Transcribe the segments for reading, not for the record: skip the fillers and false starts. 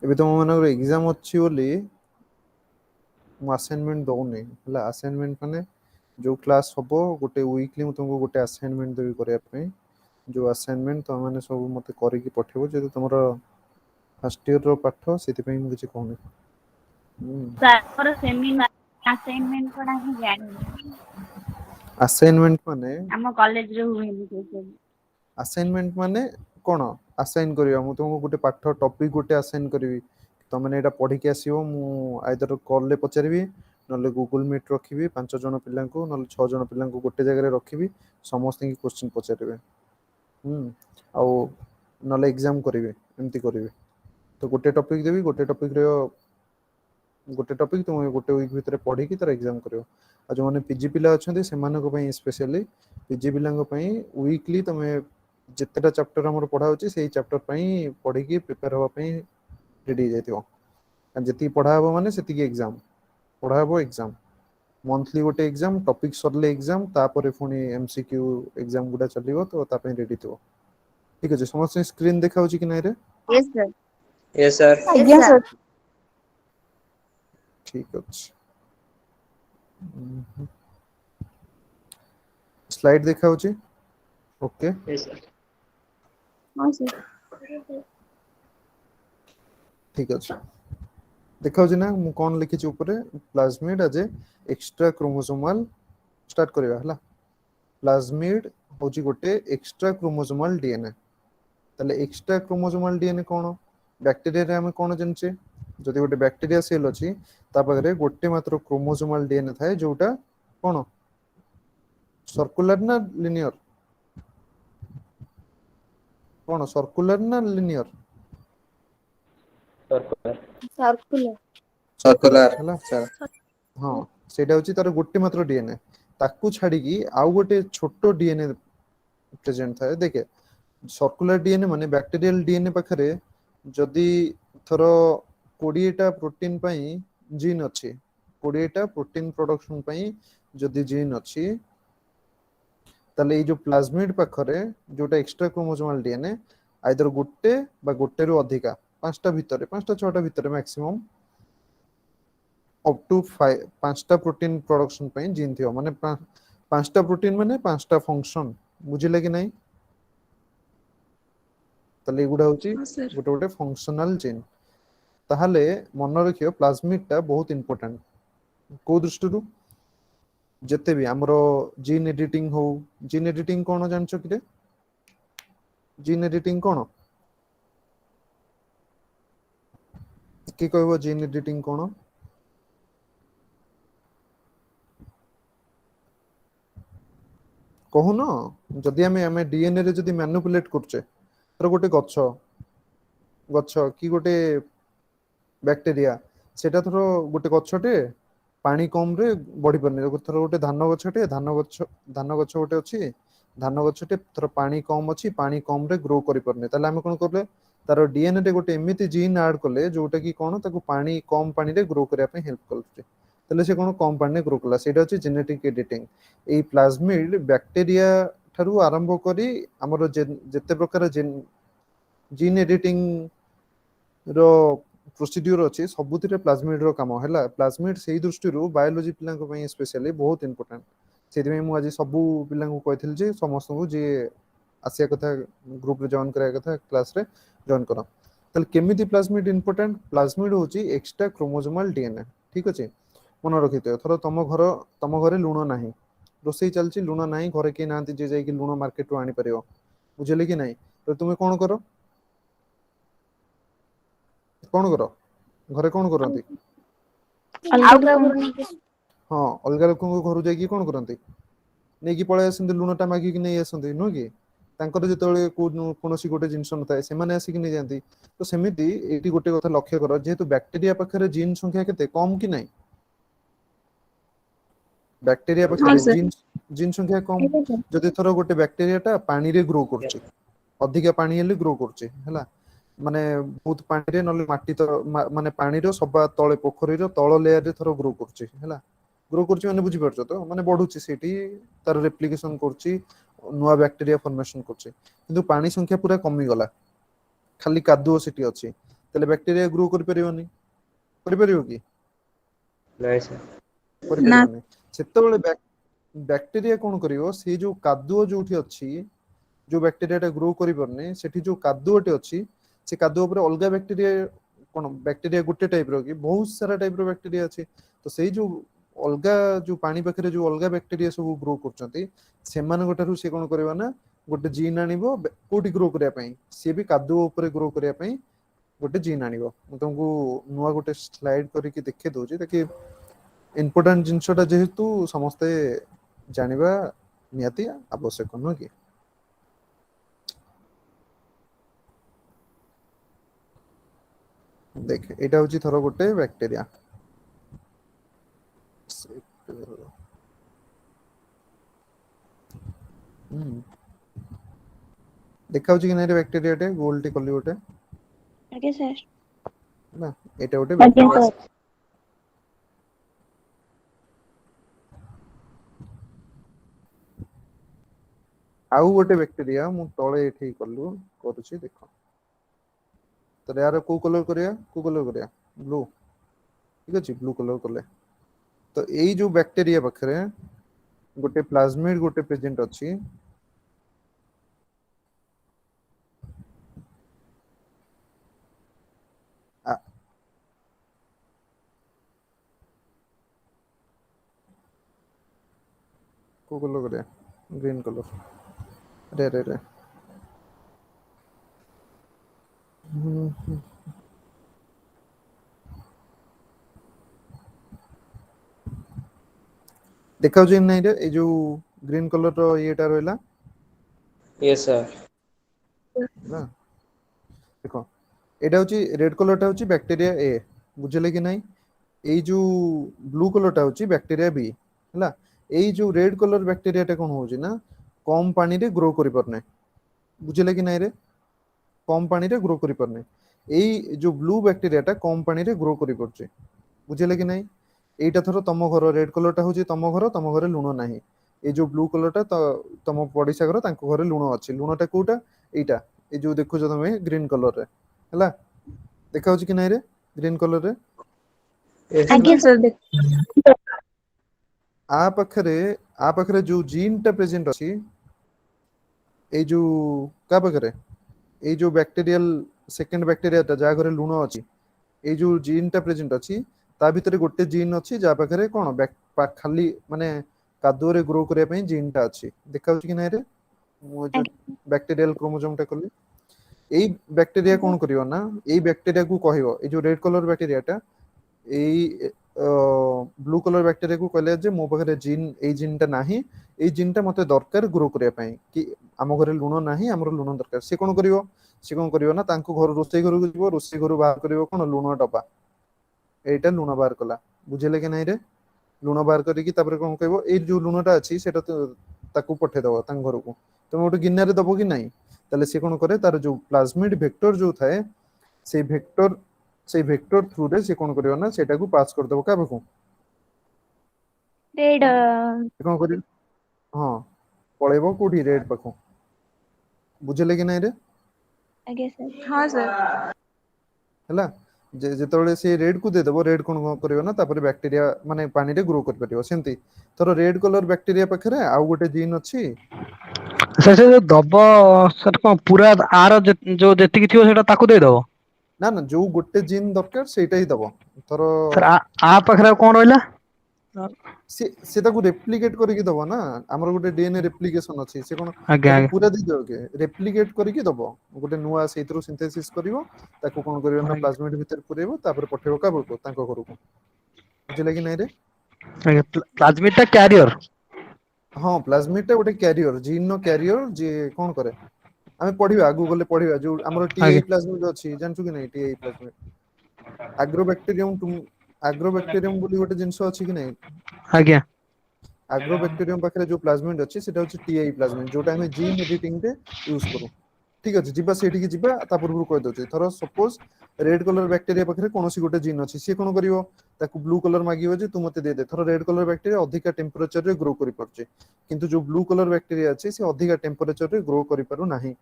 ଏବେ तुम मानकर एग्जाम अच्छी बोली मु असाइनमेंट दौनी है असाइनमेंट माने जो क्लास हबो गोटे वीकली मु तुमको गोटे असाइनमेंट देबी करिया पे जो असाइनमेंट तुम माने सब मते करिकी पठेबो जे तुमरो फर्स्ट ईयर रो पाठ सेति पई मु किछि कहूनी सर सेमिनार असाइनमेंट पढ़ा ही जानी असाइनमेंट माने हम कॉलेज रे हुएनी से असाइनमेंट माने कोन असाइन करिया मु तुमको गोटे पाठ टॉपिक गोटे असाइन करबी तो मैंने एटा पढ़ी के आसीबो मु आइदर कॉल ले पचारबी नले गूगल मीट रखिबी 5 जण पिलांको नले 6 जण पिलांको गोटे जगह रे रखिबी समस्त की क्वेश्चन पचारबे आ नले एग्जाम करबे एमती करबे तो गोटे टॉपिक देबी गोटे टॉपिक तुम गोटे वीक भीतर पढ़ी की तार एग्जाम करियो आ जो माने पीजी पिला अछंती से मानको पई स्पेशली पीजी पिलांको पई वीकली तमे जितेटा चैप्टर हमर पढ़ा होची सेही चैप्टर पई पढ़ी की प्रिपेयर होवा पई रेडी जाइतियो जति पढ़ा हबो माने सेति की एग्जाम पढ़ा हबो एग्जाम मंथली गोटे एग्जाम टॉपिक सरले एग्जाम तापर पुनी एमसीक्यू एग्जाम गुडा चलिबो तो ता पई रेडी थिबो ठीक अछि समस्त स्क्रीन देखा होची कि नै रे यस सर यस सर आज्ञा सर ठीक अछि स्लाइड देखा होची ओके यस सर हां सर ठीक अछि देखा होची ना मु कोन लिखि छि ऊपर plasmid as extrachromosomal start करिवा हला प्लाज्मिड होची गोटे एक्स्ट्रा क्रोमोसोमल डीएनए तले एक्स्ट्रा क्रोमोसोमल डीएनए कोन बैक्टीरिया रे हम कोन जन्चे जदि गोटे बैक्टीरिया सेल अछि ता पाखरे गोटे मात्र क्रोमोसोमल डीएनए थाए जोटा कोन सर्कुलर ना लिनियर कोन सर्कुलर ना लिनियर सर्कुलर सर्कुलर हला हां सेटा होची तार गोटे मात्र डीएनए ताकू छाडी की आउ गोटे छोटो डीएनए प्रेजेंट थाए देखे सर्कुलर डीएनए माने बैक्टीरियल डीएनए पाखरे जदि थरो 20 टा प्रोटीन पई जीन अछि 20 टा प्रोटीन प्रोडक्शन पई जदि जीन अछि तले जो प्लाज्मिड पाखरे जोटा एक्स्ट्रा क्रोमोसोमल डीएनए आइदर गोटे बा गोटे रु अधिका पांचटा भितरे पांचटा छटा भितरे मैक्सिमम अप टू 5टा प्रोटीन प्रोडक्शन पई जीन थियो माने 5टा प्रोटीन माने 5टा फंक्शन बुझिले कि नहीं तले गुडा होची गोटे गोटे फंक्शनल जीन ताहले मन रखियो प्लाज्मिड टा बहुत इंपोर्टेंट को दृष्टि रु जते भी हमरो जीन एडिटिंग कोन जानछो कि रे जीन एडिटिंग कोन कि कहबो जीन एडिटिंग कोन कहून जदि आमे डीएनए रे जदि मैनिपुलेट करछे तर गोटे गछ कि गोटे बैक्टीरिया सेटा थरो गोटे गछटे पानी कम रे बढ़ी परने थरो गोटे धान गछटे धान गछ गोटे अछि धान गछटे थरो पानी कम अछि पानी कम रे ग्रो करि परने ताले हम कोन करले तार डीएनए रे गोटे एमिति जीन ऐड करले जोटा कि कोन ताको पानी कम पानी रे ग्रो करिया पे हेल्प करछे ताले से कोन कम पानी रे ग्रो कला सेटा अछि जेनेटिक एडिटिंग ए प्लाज्मिड बैक्टीरिया ठारू आरंभ करी हमर जेते प्रकार जीन एडिटिंग रो प्रोसीड्यूर अछि सबुतिरे प्लाज्मिड रो काम हैला प्लाज्मिड सेही दृष्टि रु बायोलॉजी पिलां को पई स्पेशली बहुत इंपोर्टेंट सेति में मु आज सबु पिलां को कहथिल जे समस्त को जे आसिया कथा ग्रुप रे जॉइन करा कथा क्लास रे जॉइन करा तल केमिति प्लाज्मिड इंपोर्टेंट प्लाज्मिड होची एक्स्ट्रा क्रोमोसोमल डीएनए ठीक अछि मन रखिते थरो तम घरे लूण नाही रोसई चलची लूण नाही घरे के नांती जे जाई कि लूण मार्केट रु आनी परियो बुझले कि नाही तो तुमे कोन करो घरे कोन करंती हाँ अलग लोक घर जाकि कौन करते नहीं पलि आसते लुणटा मागिक नहीं आसते नुह कि जो कौन गोटे जिनस न था आसिक नहीं जाती तो सेमती ये गोटे कथा लक्ष्य कर जेहेतु बैक्टेरिया पाखे जीन संख्या के कम कि नहीं बैक्टेरिया पाखे जीन संख्या कम जदि थर गोटे बैक्टेरिया पानी रे ग्रो कर अधिका पानी हेले ग्रो कर माने बहुत पानी रे नले माटी माने पानी रो सबा तळे पोखरी रो तळ लेयर रे थरो ग्रो करछि हैला ग्रो करछि माने बुझि परछो तो माने बढ़ुछि सेठी तार रेप्लिकेशन करछि नुवा बैक्टेरिया फॉर्मेशन करछि किंतु पानी संख्या पूरा कमी गला खाली कादुओ सेठी अछि ତାହେଲେ ବ୍ୟାକ୍ଟେରିଆ ଗ୍ରୋ କରିପାରିବନି, କରିପାରିବ କି? नहीं सर। କରିପାରିବନି। ସେତେବେଳେ ବ୍ୟାକ୍ଟେରିଆ କଣ କରିବ, ସେ ଯୋଉ କାଦୁଅ ଯୋଉଠି ଅଛି, ଯୋଉ ବ୍ୟାକ୍ଟେରିଆଟା ଗ୍ରୋ କରିପାରୁନି, ସେଠି ଯୋଉ କାଦୁଅଟେ ଅଛି, ସେ କାଦୁଅ ଉପରେ ଅଲଗା ବ୍ୟାକ୍ଟେରିଆ, କଣ ବ୍ୟାକ୍ଟେରିଆ ଗୋଟେ ଟାଇପ ର କି ବହୁତ ସାରା ଟାଇପ ର ବ୍ୟାକ୍ଟେରିଆ ଅଛି, ତ ସେଇ ଯୋଉ ଅଲଗା ଯୋଉ ପାଣି ପାଖରେ ଯୋଉ ଅଲଗା ବ୍ୟାକ୍ଟେରିଆ ସବୁ ଗ୍ରୋ କରୁଛନ୍ତି, ସେମାନଙ୍କ ଠାରୁ ସେ କଣ କରିବ ନା ଗୋଟେ ଜିନ୍ ଆଣିବ କୋଉଠି ଗ୍ରୋ କରିବା ପାଇଁ, ସିଏ ବି କାଦୁଅ ଉପରେ ଗ୍ରୋ କରିବା ପାଇଁ ଗୋଟେ ଜିନ୍ ଆଣିବ। ମୁଁ ତମକୁ ନୂଆ ଗୋଟେ ସ୍ଲାଇଡ କରିକି ଦେଖେଇ ଦଉଛି, ଦେଖି ଇମ୍ପୋର୍ଟାଣ୍ଟ ଜିନିଷଟା ଯେହେତୁ ସମସ୍ତେ ଜାଣିବା ନିହାତି ଆବଶ୍ୟକ, ନୁହେଁ କି? ଦେଖ ଏଇଟା ହଉଛି ଥର ଗୋଟେ ବ୍ୟାକ୍ଟେରିଆ। ଦେଖାଉଛି କି ନାଇଁ ବ୍ୟାକ୍ଟେରିଆଟେ ଗୋଲଟି କଲି ଗୋଟେ ଆଜ୍ଞା ସାର୍। ନା, ଏଇଟା ଗୋଟେ ଆଜ୍ଞା ବ୍ୟାକ୍ଟେରିଆ। ସାର୍। ଆଉ ଗୋଟେ ବ୍ୟାକ୍ଟେରିଆ ମୁଁ ତଳେ ଏଠି କରୁଛି ଦେଖ। ତାହେଲେ ୟାର କୋଉ କଲର କରିବା, କୋଉ କଲର କରିବା, ବ୍ଲୁ। ଠିକ ଅଛି, ବ୍ଲୁ କଲର କଲେ ତ ଏଇ ଯୋଉ ବ୍ୟାକ୍ଟେରିଆ ପାଖରେ ଗୋଟେ ପ୍ଲାଜମିଡ ଗୋଟେ ପ୍ରେଜେଣ୍ଟ ଅଛି। କୋଉ କଲର କରିବା, ଗ୍ରୀନ କଲର, ରେ ଦେଖାଉଛି ନାଇଁ ଏଇ ଯୋଉ ଗ୍ରୀନ କଲର ର ଇଏଟା ରହିଲା। Yes sir. ନା ଦେଖ, ଏଇଟା ହଉଛି ରେଡ କଲରଟା ହଉଛି ବ୍ୟାକ୍ଟେରିଆ ଏ, ବୁଝିଲେ କି ନାଇଁ? ଏଇ ଯୋଉ ବ୍ଲୁ କଲରଟା ହଉଛି ବ୍ୟାକ୍ଟେରିଆ ବି ହେଲା। ଏଇ ଯୋଉ ରେଡ କଲର ବ୍ୟାକ୍ଟେରିଆ ଟା କଣ ହଉଛି ନା, କମ ପାଣିରେ ଗ୍ରୋ କରିପାରୁନାହିଁ, ବୁଝିଲେ କି ନାଇଁରେ? କମ ପାଣିରେ ଗ୍ରୋ କରିପାରୁନି। ଏଇ ଯୋଉ ବ୍ଲୁ ବ୍ୟାକ୍ଟେରିଆ ଟା କମ ପାଣିରେ ଗ୍ରୋ କରିପାରୁଛି, ବୁଝିଲେ କି ନାଇଁ? ଏଇଟା ଥର ତମ ଘର ରେଡ କଲର ଟା ହଉଛି ତମ ଘର, ତମ ଘରେ ଲୁଣ ନାହିଁ। ଏଇ ଯୋଉ ବ୍ଲୁ କଲର ଟା ତମ ପଡିଶା ଘର, ତାଙ୍କ ଘରେ ଲୁଣ ଅଛି। ଲୁଣ ଟା କୋଉଟା, ଏଇଟା ଏଇ ଯୋଉ ଦେଖୁଛ ତମେ ଗ୍ରୀନ କଲର ରେ ହେଲା। ଦେଖା ହାଉଛି କି ନାଇଁରେ ଗ୍ରୀନ କଲର ରେ? यस ହେଲା। ଆଜ୍ଞା सर। ସାର୍ ଦେଖ। ଆ ପାଖରେ ଯୋଉ ଜିନ୍ ଟା ପ୍ରେଜେଣ୍ଟ ଅଛି, ଏଇ ଯୋଉ କାହା ପାଖରେ, ଏଇ ଯୋଉ ବ୍ୟାକ୍ଟେରିଆଲ ସେକେଣ୍ଡ ବ୍ୟାକ୍ଟେରିଆ ଯାହା ଘରେ ଲୁଣ ଅଛି, ଏଇ ଯୋଉ ଜିନ୍ ଟା ପ୍ରେଜେଣ୍ଟ ଅଛି, ତା ଭିତରେ ଗୋଟେ ଜିନ୍ ଅଛି ଯାହା ପାଖରେ କଣ ଖାଲି ମାନେ କାଦୁଅରେ ଗ୍ରୋ କରିବା ପାଇଁ ଜିନ୍ ଟା ଅଛି। ଦେଖାଯାଉଛି କି ନାଇଁରେ? ମୁଁ ଯୋଉ ଆଜ୍ଞା ବ୍ୟାକ୍ଟେରିଆଲ କ୍ରୋମୋଜୋମ ଟା କଲି, ଏଇ ବ୍ୟାକ୍ଟେରିଆ ଆଜ୍ଞା କଣ କରିବ ନା, ଏଇ ବ୍ୟାକ୍ଟେରିଆକୁ କହିବ, ଏଇ ଯୋଉ ରେଡ କଲର ବ୍ୟାକ୍ଟେରିଆ ଟା ଏଇ ବ୍ଲୁ କଲର ବ୍ୟାକ୍ଟେରିଆକୁ କହିଲେ ଯେ ମୋ ପାଖରେ ଏଇ ଜିନ୍ ଟା ନାହିଁ, ଏଇ ଜିନ୍ ଟା ମତେ ଦରକାର ଗ୍ରୋ କରିବା ପାଇଁ, କି ଆମ ଘରେ ଲୁଣ ନାହିଁ, ଆମର ଲୁଣ ଦରକାର। ସେ କଣ କରିବ, ସେ କଣ କରିବ ନା ତାଙ୍କ ଘର ରୋଷେଇ ଘରକୁ ଯିବ, ରୋଷେଇ ଘରୁ ବାହାର କରିବ କଣ, ଲୁଣ ଡବା। ଏଇଟା ଲୁଣ ବାହାର କଲା, ବୁଝିଲେ କି ନାଇଁରେ? ଲୁଣ ବାହାର କରିକି ତାପରେ କଣ କହିବ, ଏଇ ଯୋଉ ଲୁଣ ଟା ଅଛି ସେଇଟା ତାକୁ ପଠେଇଦବ ତାଙ୍କ ଘରକୁ। ତମେ ଗୋଟେ ଗିନାରେ ଦବ କି ନାଇଁ? ତାହେଲେ ସେ କଣ କରେ, ତାର ଯୋଉ ପ୍ଲାଜମିଡ ଭେକ୍ଟର ଯୋଉ ଥାଏ, ସେଇ ଭେକ୍ଟର ଥ୍ରୁରେ ସେ କଣ କରିବ ନା, ସେଇଟାକୁ ପାସ୍ କରିଦବ କାହା ପାଖକୁ, ରେଡ। କଣ କରିବ, ହଁ ପଳେଇବ କୋଉଠି, ରେଡ ପାଖକୁ। ବୁଝିଲେ କି ନାଇଁରେ? ଆଜ୍ଞା ସାର୍। ହଁ ସାର୍। ହେଲା। ଯେତେବେଳେ ସେ ରେଡ କୁ ଦେଇଦବ, ରେଡ କଣ କରିବ ନା ତାପରେ ବ୍ୟାକ୍ଟେରିଆ ମାନେ ପାଣିରେ ଗ୍ରୋ କରିପାରିବ। ସେମିତି ଧର ରେଡ କଲର ବ୍ୟାକ୍ଟେରିଆ ପାଖରେ ଆଉ ଗୋଟେ ଜିନ୍ ଅଛି। ସେ ଯୋଉ ଦବ ସେଟା କଣ ପୁରା ଆର ଯୋଉ ଯେତିକି ଥିବ ସେଇଟା ତାକୁ ଦେଇଦବ? ନା ନା, ଯୋଉ ଗୋଟେ ଜିନ୍ ଦରକାର ସେଇଟା ହିଁ ଦବ। ଧର ସାର୍ ଆ ପାଖରେ ଆଉ କଣ ରହିଲା? ସେ ତାକୁ ରେପ୍ଲିକେଟ କରିକି ଦବ ନା, ଆମର ଗୋଟେ ଡିଏନଏ ରେପ୍ଲିକେସନ ଅଛି। ସେ କଣ ଆଜ୍ଞା ତାକୁ ଆଜ୍ଞା ପୁରା ଦେଇଦବ କି, ରେପ୍ଲିକେଟ କରିକି ଦବ। ଗୋଟେ ନୂଆ ସେଇଥିରୁ ସିନ୍ଥେସିସ୍ କରିବ, ତାକୁ କଣ କରିବ ନା ଆଜ୍ଞା ପ୍ଲାଜମିଡ ଭିତରେ ପୁରେଇବ, ତାପରେ ପଠେଇବ କାହା ପାଖକୁ, ତାଙ୍କ ଘରକୁ। ବୁଝିଲେ କି ନାଇଁରେ? ଆଜ୍ଞା, ପ୍ଲାଜମିଡ ଟା କ୍ୟାରିୟର। ହଁ, ପ୍ଲାଜମିଡ ଟା ଗୋଟେ କ୍ୟାରିୟର, ଜିନ୍ ର କ୍ୟାରିୟର, ଯିଏ କଣ କରେ, ଆମେ ପଢିବା ଆଗକୁ ଗଲେ ପଢିବା, ଯୋଉ ଆମର ଆଜ୍ଞା ପ୍ଲାଜମିଡ ଅଛି, ଜାଣିଛୁ କି ନାଇଁ ପ୍ଲାଜମିଡ? ଆଗ୍ରୋବ୍ୟାକ୍ଟେରିୟମ ବୋଲି ଗୋଟେ ଜିନିଷ ଅଛି କି ନାଇଁ? ଆଜ୍ଞା। ଆଗ୍ରୋବ୍ୟାକ୍ଟେରିୟମ ପାଖରେ ଯୋଉ ପ୍ଲାଜମିଡ ଅଛି, ସେଟା ହଉଛି ଟିଆଇ ପ୍ଲାଜମିଡ, ଯୋଉଟା ଆମେ ଜିନ୍ ଏଡିଟିଂ ରେ ୟୁଜ କରୁ। ଠିକ ଅଛି, ଯିବା ସେଇଠିକି ଯିବା। ତା ପୂର୍ବରୁ କହିଦଉଛି, ଧର ସପୋଜ ରେଡ କଲର ବ୍ୟାକ୍ଟେରିଆ ପାଖରେ କୌଣସି ଗୋଟେ ଜିନ୍ ଅଛି, ସିଏ କଣ କରିବ, ତାକୁ ବ୍ଲୁ କଲର ମାଗିବ ଯେ ତୁ ମତେ ଦେଇଦେ। ଧର ରେଡ କଲର ବ୍ୟାକ୍ଟେରିଆ ଅଧିକା ଟେମ୍ପରେଚରରେ ଗ୍ରୋ କରିପାରୁଛି, କିନ୍ତୁ ଯୋଉ ବ୍ଲୁ କଲର ବ୍ୟାକ୍ଟେରିଆ ଅଛି, ସେ ଅଧିକା ଟେମ୍ପରେଚରରେ ଗ୍ରୋ କରିପାରୁ ନାହିଁ।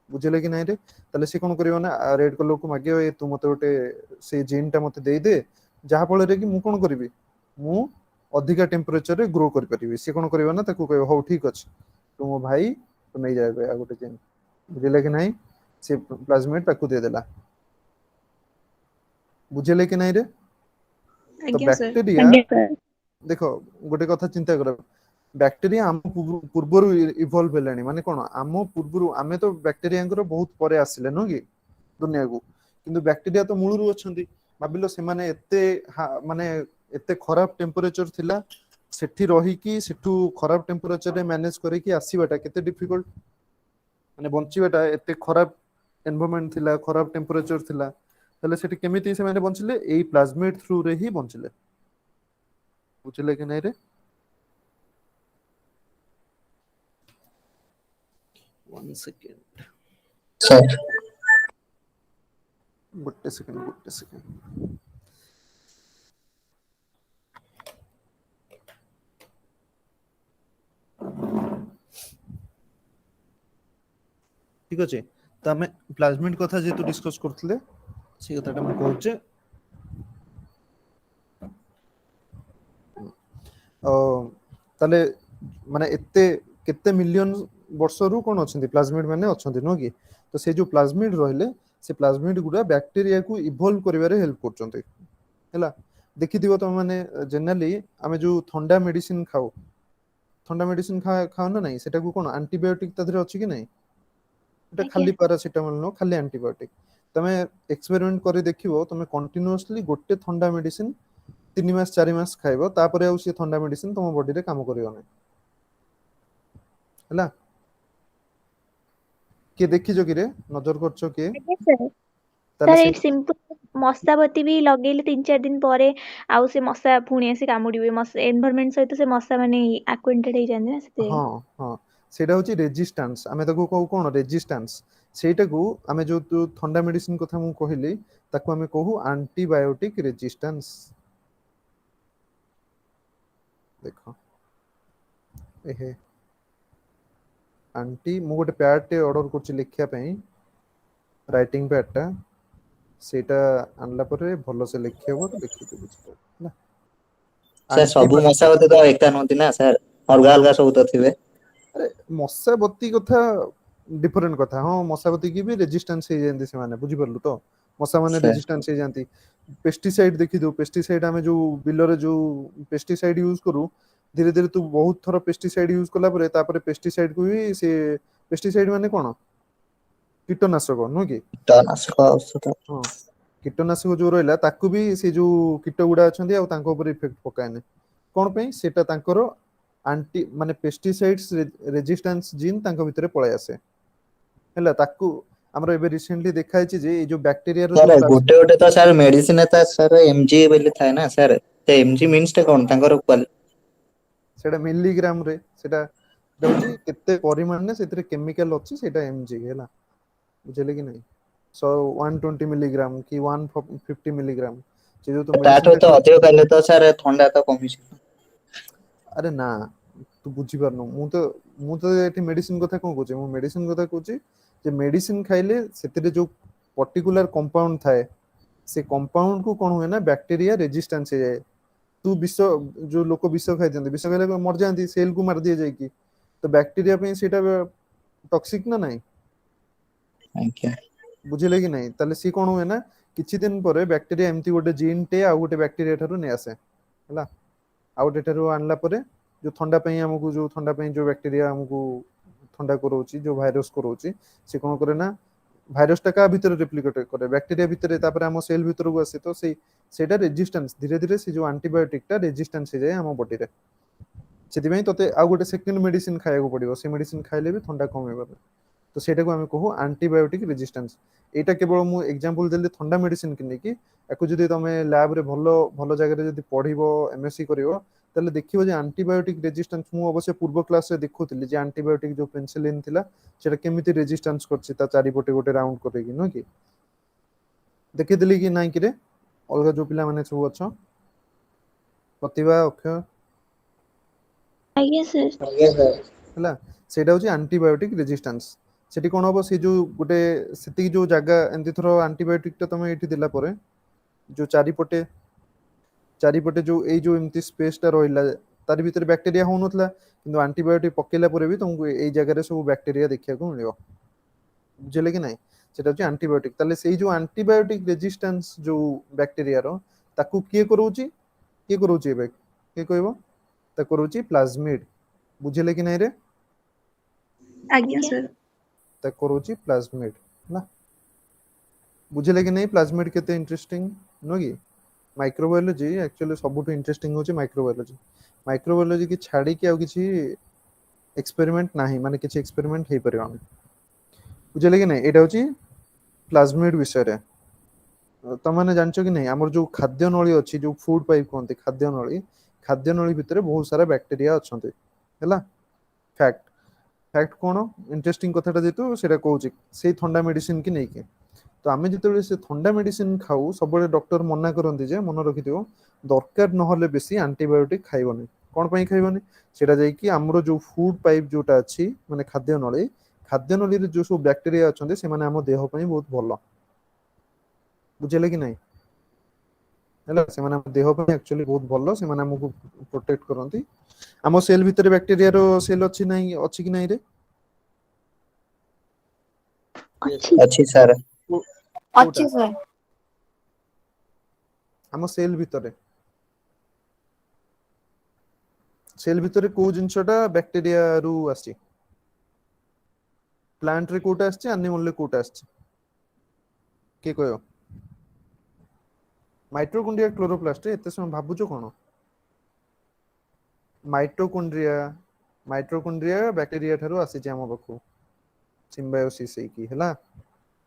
ବୁଝିଲେ କି ନାଇଁ ରେ? ତାହେଲେ ସେ କଣ କରିବ ନା ରେଡ୍ କଲର କୁ ମାଗିବ ଏ ତୁ ମତେ ଗୋଟେ ସେ ଜିନ୍ ଟା ମତେ ଦେଇଦେ, ଯାହା ଫଳରେ କି ମୁଁ କଣ କରିବି, ମୁଁ ଅଧିକା ଟେମ୍ପରେଚର ରେ ଗ୍ରୋ କରିପାରିବି। ସେ କଣ କରିବ ନା ତାକୁ କହିବ ହଉ ଠିକ ଅଛି ତୁ ମୋ ଭାଇ ତୁ ନେଇଯା ଏବେ ଆଉ ଗୋଟେ ଜିନ୍। ବୁଝିଲେ କି ନାଇଁ? ସେ ପ୍ଲାଜମିଡ୍ ତାକୁ ଦେଇଦେଲା। ବୁଝିଲେ କି ନାଇଁ ରେ? ତ ଆଜ୍ଞା ସାର୍। ବ୍ୟାକ୍ଟେରିଆ ଆଜ୍ଞା ସାର୍। ଦେଖ ଗୋଟେ କଥା ଚିନ୍ତା କର, ବ୍ୟାକ୍ଟେରିଆ ଆମ ପୂର୍ବରୁ ଇଭଲ୍ଭ ହେଲାଣି, ମାନେ କଣ ଆମ ପୂର୍ବରୁ, ଆମେ ତ ବ୍ୟାକ୍ଟେରିଆଙ୍କର ବହୁତ ପରେ ଆସିଲେ ନୁହଁ କି ଦୁନିଆକୁ, କିନ୍ତୁ ବ୍ୟାକ୍ଟେରିଆ ତ ମୂଳରୁ ଅଛନ୍ତି। ଭାବିଲ ସେମାନେ ଏତେ ମାନେ ଏତେ ଖରାପ ଟେମ୍ପରେଚର ଥିଲା, ସେଠି ରହିକି ସେଠୁ ଖରାପ ଟେମ୍ପରେଚରରେ ମ୍ୟାନେଜ କରିକି ଆସିବାଟା କେତେ ଡିଫିକଲ୍ଟ, ମାନେ ବଞ୍ଚିବାଟା ଏତେ ଖରାପ ଏନଭାରମେଣ୍ଟ ଥିଲା, ଖରାପ ଟେମ୍ପରେଚର ଥିଲା, ତାହେଲେ ସେଠି କେମିତି ସେମାନେ ବଞ୍ଚିଲେ? ଏଇ ପ୍ଲାଜମିଡ୍ ଥ୍ରୁରେ ହିଁ ବଞ୍ଚିଲେ। ବୁଝିଲେ କି ନାଇଁ ରେ? One second. ସାର୍ ଗୋଟେ ସେକେଣ୍ଡ। ଠିକ ଅଛି, ତ ଆମେ ପ୍ଲାଜମିଡ୍ କଥା ଯେହେତୁ ଡିସ୍କସ କରୁଥିଲେ, ସେ କଥାଟା ମୁଁ କହୁଛେ। ତାହେଲେ ମାନେ ଏତେ କେତେ ମିଲିୟନ ବର୍ଷରୁ କଣ ଅଛନ୍ତି ପ୍ଲାଜମିଡ୍ ମାନେ ଅଛନ୍ତି ନୁହଁ କି? ତ ସେ ଯୋଉ ପ୍ଲାଜମିଡ୍ ରହିଲେ, ସେ ପ୍ଲାଜମିଡ୍ ଗୁଡା ବ୍ୟାକ୍ଟେରିଆକୁ ଇଭଲ୍ଭ କରିବାରେ ହେଲ୍ପ କରୁଛନ୍ତି। ହେଲା, ଦେଖିଥିବ ତମେ ମାନେ ଜେନେରାଲି ଆମେ ଯୋଉ ଥଣ୍ଡା ମେଡିସିନ ଖାଉ, ଥଣ୍ଡା ମେଡିସିନ ଖାଉ ନା ନାଇଁ, ସେଟାକୁ କଣ ଆଣ୍ଟିବାୟୋଟିକ ତା ଦେହରେ ଅଛି କି ନାଇଁ? এটা ଆଜ୍ଞା ଖାଲି ପାରାସିଟାମଲ ନୁହଁ, ଖାଲି ଆଣ୍ଟିବାୟୋଟିକ। ତମେ ଏକ୍ସପେରିମେଣ୍ଟ କରି ଦେଖିବ, ତମେ କଣ୍ଟିନ୍ୟୁଅସଲି ଗୋଟେ ଥଣ୍ଡା ମେଡିସିନ 3 ମାସ 4 ମାସ ଖାଇବ, ତାପରେ ଆଉ ସେ ଥଣ୍ଡା ମେଡିସିନ ତମ ବଡିରେ କାମ କରିବ ନାହିଁ। ହେଲା, କିଏ ଦେଖିଛ କିରେ, ନଜର କରୁଛ କିଏ? ଆଜ୍ଞା ସାର୍। ତାହେଲେ ସାର୍ ସେ ଏଇ ସିମ୍ପଲ ମଶାବତୀ ବି ଲଗେଇଲେ 3-4 ଦିନ ପରେ ଆଉ ସେ ମଶା ପୁଣି ଆସି କାମୁଡିବେ। ଏନଭାରମେଣ୍ଟ ସହିତ ସେ ମଶା ମାନେ ଆକ୍ୱେଣ୍ଟେଡ ହେଇଯାନ୍ତି ନା ସେଥିପାଇଁ। ହଁ ହଁ, ସେଇଟା ହଉଛି ରେଜିଷ୍ଟାନ୍ସ, ଆମେ ତାକୁ କହୁ କଣ ରେଜିଷ୍ଟାନ୍ସ। ସେଇଟାକୁ ଆମେ ଯୋଉ ଥଣ୍ଡା ମେଡିସିନ କଥା ମୁଁ କହିଲି, ତାକୁ ଆମେ କହୁ ଆଣ୍ଟିବାୟୋଟିକ ରେଜିଷ୍ଟାନ୍ସ। ଦେଖ ଏହେ ଆଣ୍ଟି, ମୁଁ ଗୋଟେ ପ୍ୟାଡ୍ ଟେ ଅର୍ଡର କରୁଛି ଲେଖିବା ପାଇଁ, ରାଇଟିଂ ପ୍ୟାଡ୍ ଟା, ସେଇଟା ଆଣିଲା ପରେ ଭଲସେ ଲେଖି ହବ, ତ ଲେଖିଦେବି ହେଲା। ସାର୍ ସବୁ ମଶା ବୋଧେ ତ ଏକା ନୁହନ୍ତି ନା ସାର୍, ଅଲଗା ଅଲଗା ସବୁ ତ ଥିବେ। ଆରେ ମଶାବତୀ କଥା ଡିଫରେଣ୍ଟ କଥା, ହଁ ମଶାବତୀ କି ବି ରେଜିଷ୍ଟାନ୍ସ ହେଇଯାନ୍ତି ସେମାନେ, ବୁଝିପାରିଲୁ ତ? ମଶା ମାନେ ସାର୍ ରେଜିଷ୍ଟାନ୍ସ ହେଇଯାନ୍ତି। ପେଷ୍ଟିସାଇଡ ଦେଖିଥିବୁ, ପେଷ୍ଟିସାଇଡ ଆମେ ଯୋଉ ବିଲରେ ଯୋଉ ପେଷ୍ଟିସାଇଡ ୟୁଜ କରୁ, ଧୀରେ ଧୀରେ ତୁ ବହୁତ ଥର ପେଷ୍ଟିସାଇଡ ୟୁଜ କଲା ପରେ, ତାପରେ ପେଷ୍ଟିସାଇଡ କୁ ବି ସେ ପେଷ୍ଟିସାଇଡ ମାନେ କଣ, କୀଟନାଶକ ନୁହଁ କି? କୀଟନାଶକ ଔଷଧ। ହଁ, କୀଟନାଶକ ଯୋଉ ରହିଲା, ତାକୁ ବି ସେ ଯୋଉ କୀଟ ଗୁଡା ଅଛନ୍ତି ଆଉ ତାଙ୍କ ଉପରେ ଇଫେକ୍ଟ ପକାଏନି। କଣ ପାଇଁ? ସେଟା ତାଙ୍କର ଆଣ୍ଟି ମାନେ ପେଷ୍ଟିସାଇଡ୍ସ ରେଜିଷ୍ଟାନ୍ସ ଜିନ୍ ତାଙ୍କ ଭିତରେ ପଳେଇ ଆସେ। ହେଲା, ତାକୁ ଆମର ଏବେ ରିସେଣ୍ଟଲି ଦେଖା ହେଇଛି ଯେ ଏଇ ଯୋଉ ବ୍ୟାକ୍ଟେରିଆର ଯୋଉ ସାର୍ ଗୋଟେ ଗୋଟେ ତ ସାର୍ ମେଡିସିନ ସାର୍ ଏମଜି ବୋଲି ଥାଏ ନା ସାର୍, ସେ ଏମଜି ମିନ୍ସ ଟା କଣ ତାଙ୍କର ସେଟା ମିଲିଗ୍ରାମ ରେ, ସେଟା ହଉଛି କେତେ ପରିମାଣରେ ସେଥିରେ କେମିକାଲ ଅଛି, ସେଇଟା ଏମଜି ହେଲା। ବୁଝିଲେ କି ନାଇଁ? 120 ମିଲିଗ୍ରାମ କି 150 ମିଲିଗ୍ରାମ, ସେ ଯୋଉ ତୁ ତାଠୁ ମେଡିସିନ ଟା ତ ଅଧିକ ଖାଇଲେ ତ ସାର୍ ଥଣ୍ଡା ତ କମିଯିବ। ଆରେ ନା, ତୁ ବୁଝିପାରୁନୁ, ମୁଁ ତ ଏଠି ମେଡିସିନ କଥା କଣ କହୁଛି, ମୁଁ ମେଡିସିନ କଥା କହୁଛି ଯେ ମେଡିସିନ ଖାଇଲେ ସେଥିରେ ଯୋଉ ପର୍ଟିକୁଲାର କମ୍ପାଉଣ୍ଡ ଥାଏ, ସେ କମ୍ପାଉଣ୍ଡ କୁ କଣ ହୁଏ ନା ବ୍ୟାକ୍ଟେରିଆ ରେଜିଷ୍ଟାନ୍ସ ହେଇଯାଏ। ତୁ ବିଷ, ଯୋଉ ଲୋକ ବିଷ ଖାଇଥାନ୍ତି, ବିଷ ଖାଇଲେ ମରିଯାଆନ୍ତି, ସେଲ କୁ ମାରିଦିଏ ଯାଇକି, ତ ବ୍ୟାକ୍ଟେରିଆ ପାଇଁ ସେଇଟା ଟକ୍ସିକ ନା ନାଇଁ? ଆଜ୍ଞା। ବୁଝିଲେ କି ନାଇଁ? ତାହେଲେ ସିଏ କଣ ହୁଏ ନା, କିଛି ଦିନ ପରେ ବ୍ୟାକ୍ଟେରିଆ ଏମିତି ଗୋଟେ ଜିନ୍ ଟେ ଆଉ ଗୋଟେ ବ୍ୟାକ୍ଟେରିଆ ଠାରୁ ନେଇ ଆସେ ହେଲା। ଆଉ ଗୋଟେ ଠାରୁ ଆଣିଲା ପରେ, ଯୋଉ ଥଣ୍ଡା ପାଇଁ ଆମକୁ ଯୋଉ ଥଣ୍ଡା ପାଇଁ ଯୋଉ ବ୍ୟାକ୍ଟେରିଆ ଆମକୁ ଥଣ୍ଡା କରଉଛି, ଯୋଉ ଭାଇରସ କରଉଛି, ସେ କଣ କରେ ନା ଭାଇରସ ଟା କାହା ଭିତରେ ରେପ୍ଲିକେଟ କରେ, ବ୍ୟାକ୍ଟେରିଆ ଭିତରେ, ତାପରେ ଆମ ସେଲ ଭିତରକୁ ଆସେ, ତ ସେଇଟା ରେଜିଷ୍ଟାନ୍ସ, ଧୀରେ ଧୀରେ ସେ ଯୋଉ ଆଣ୍ଟିବାୟୋଟିକ ଟା ରେଜିଷ୍ଟାନ୍ସ ହେଇଯାଏ ଆମ ବଡିରେ। ସେଥିପାଇଁ ତତେ ଆଉ ଗୋଟେ ସେକେଣ୍ଡ ମେଡିସିନ ଖାଇବାକୁ ପଡିବ, ସେ ମେଡିସିନ ଖାଇଲେ ବି ଥଣ୍ଡା କମିବନି। ତ ସେଇଟାକୁ ଆମେ କହୁ ଆଣ୍ଟିବାୟୋଟିକ ରେଜିଷ୍ଟାନ୍ସ। ଏଇଟା କେବଳ ମୁଁ ଏକ୍ଜାମ୍ପଲ ଦେଲି ଥଣ୍ଡା ମେଡିସିନ କି ନେଇକି, ୟାକୁ ଯଦି ତମେ ଲ୍ୟାବ ରେ ଭଲ ଜାଗାରେ ଯଦି ପଢିବ, ଏମଏସସି କରିବ, ତାହେଲେ ଦେଖିବ ଯେ ଆଣ୍ଟିବାୟୋଟିକ ରେଜିଷ୍ଟାନ୍ସ, ମୁଁ ଅବଶ୍ୟ ପୂର୍ବ କ୍ଲାସରେ ଦେଖୁଥିଲି ଯେ ଆଣ୍ଟିବାୟୋଟିକ ଯୋଉ ପେନିସିଲିନ୍ ଥିଲା, ସେଟା କେମିତି ରେଜିଷ୍ଟାନ୍ସ କରିଛି ତା ଚାରିପଟେ ଗୋଟେ ରାଉଣ୍ଡ କରିକି, ନୁହଁ କି? ଦେଖିଥିଲି କି ନାଇଁ କିରେ, ଅଲଗା ଯୋଉ ପିଲାମାନେ ସବୁ ଅଛ, ପ୍ରତିଭା, ଅକ୍ଷୟ, ଆଜ୍ଞା ସାର୍। ଆଜ୍ଞା ସାର୍। ହେଲା, ସେଇଟା ହଉଛି ଆଣ୍ଟିବାୟୋଟିକ ରେଜିଷ୍ଟାନ୍ସ। सेठी कोन हबो से जो गोटे सेति जो जगह एंती थरो एंटीबायोटिक ता तमे एठी दिला परे जो चारिपटे जो एई जो एमती स्पेस टा रहिला तार भीतर बैक्टीरिया होउनथला किंतु एंटीबायोटिक पकेला परे भी तुमको एई जगह रे सब बैक्टीरिया देखिया को मिलियो बुझले कि नहीं सेटा होची एंटीबायोटिक ताले सेई जो एंटीबायोटिक रेजिस्टेंस जो बैक्टीरिया रो ताकू किए करूची एबे के कहबो ता करूची प्लाज्मिड बुझले कि नहीं रे आज्ञा ଆଜ୍ଞା सर ता करूची प्लाज्मिड ना बुझले कि नहीं प्लाज्मिड केते इंटरेस्टिंग नो कि माइक्रोबायोलॉजी एक्चुअली सबुठ इंटरेस्टिंग होची माइक्रोबायोलॉजी की छाड़ी कि आ किछि एक्सपेरिमेंट नाही माने किछि एक्सपेरिमेंट हे परिवान बुझले कि नहीं एटा होची प्लाज्मिड विषय रे तमाने जानछो कि नहीं हमर जो खाद्य नली अछि जो फूड पाइप कोनते खाद्य नली भितरे बहुत सारा बैक्टीरिया अछंते हैला फैक्ट फैक्ट कोन इंटरेस्टिंग कथाटा जेतु सेटा कहूची से ठंडा मेडिसिन की नहीं के तो आमे जेतेबेले से ठंडा मेडिसिन खाऊ सबले डॉक्टर मना करंती जे मन रखिथियो दरकार नहले बेसी एंटीबायोटिक खाइबनी कोन पई खाइबनी सेटा जाई कि हमरो जो फूड पाइप जोटा अछि माने खाद्य नली रे जो सब बैक्टीरिया अछंते से माने हम देह पई बहुत भलो बुझले कि नहीं हैला से माने हम देह पई एक्चुअली बहुत भलो से माने हमको प्रोटेक्ट करंती हम सेल भितर बैक्टीरिया रो सेल अछि नहीं अछि कि नहीं रे Yes. ଅଛି अच्छी सर कोटा अच्छी सर हम सेल भितर को जिनसटा बैक्टीरिया रु आसी प्लांट रे कोटा आसी एनिमल रे कोटा आसी के कयो माइटोकॉन्ड्रिया क्लोरोप्लास्ट एते समय भाबुचो कोन माइटोकॉन्ड्रिया बैक्टीरिया थारु आसी जे हम बखु सिम्बायोसिस हे की हला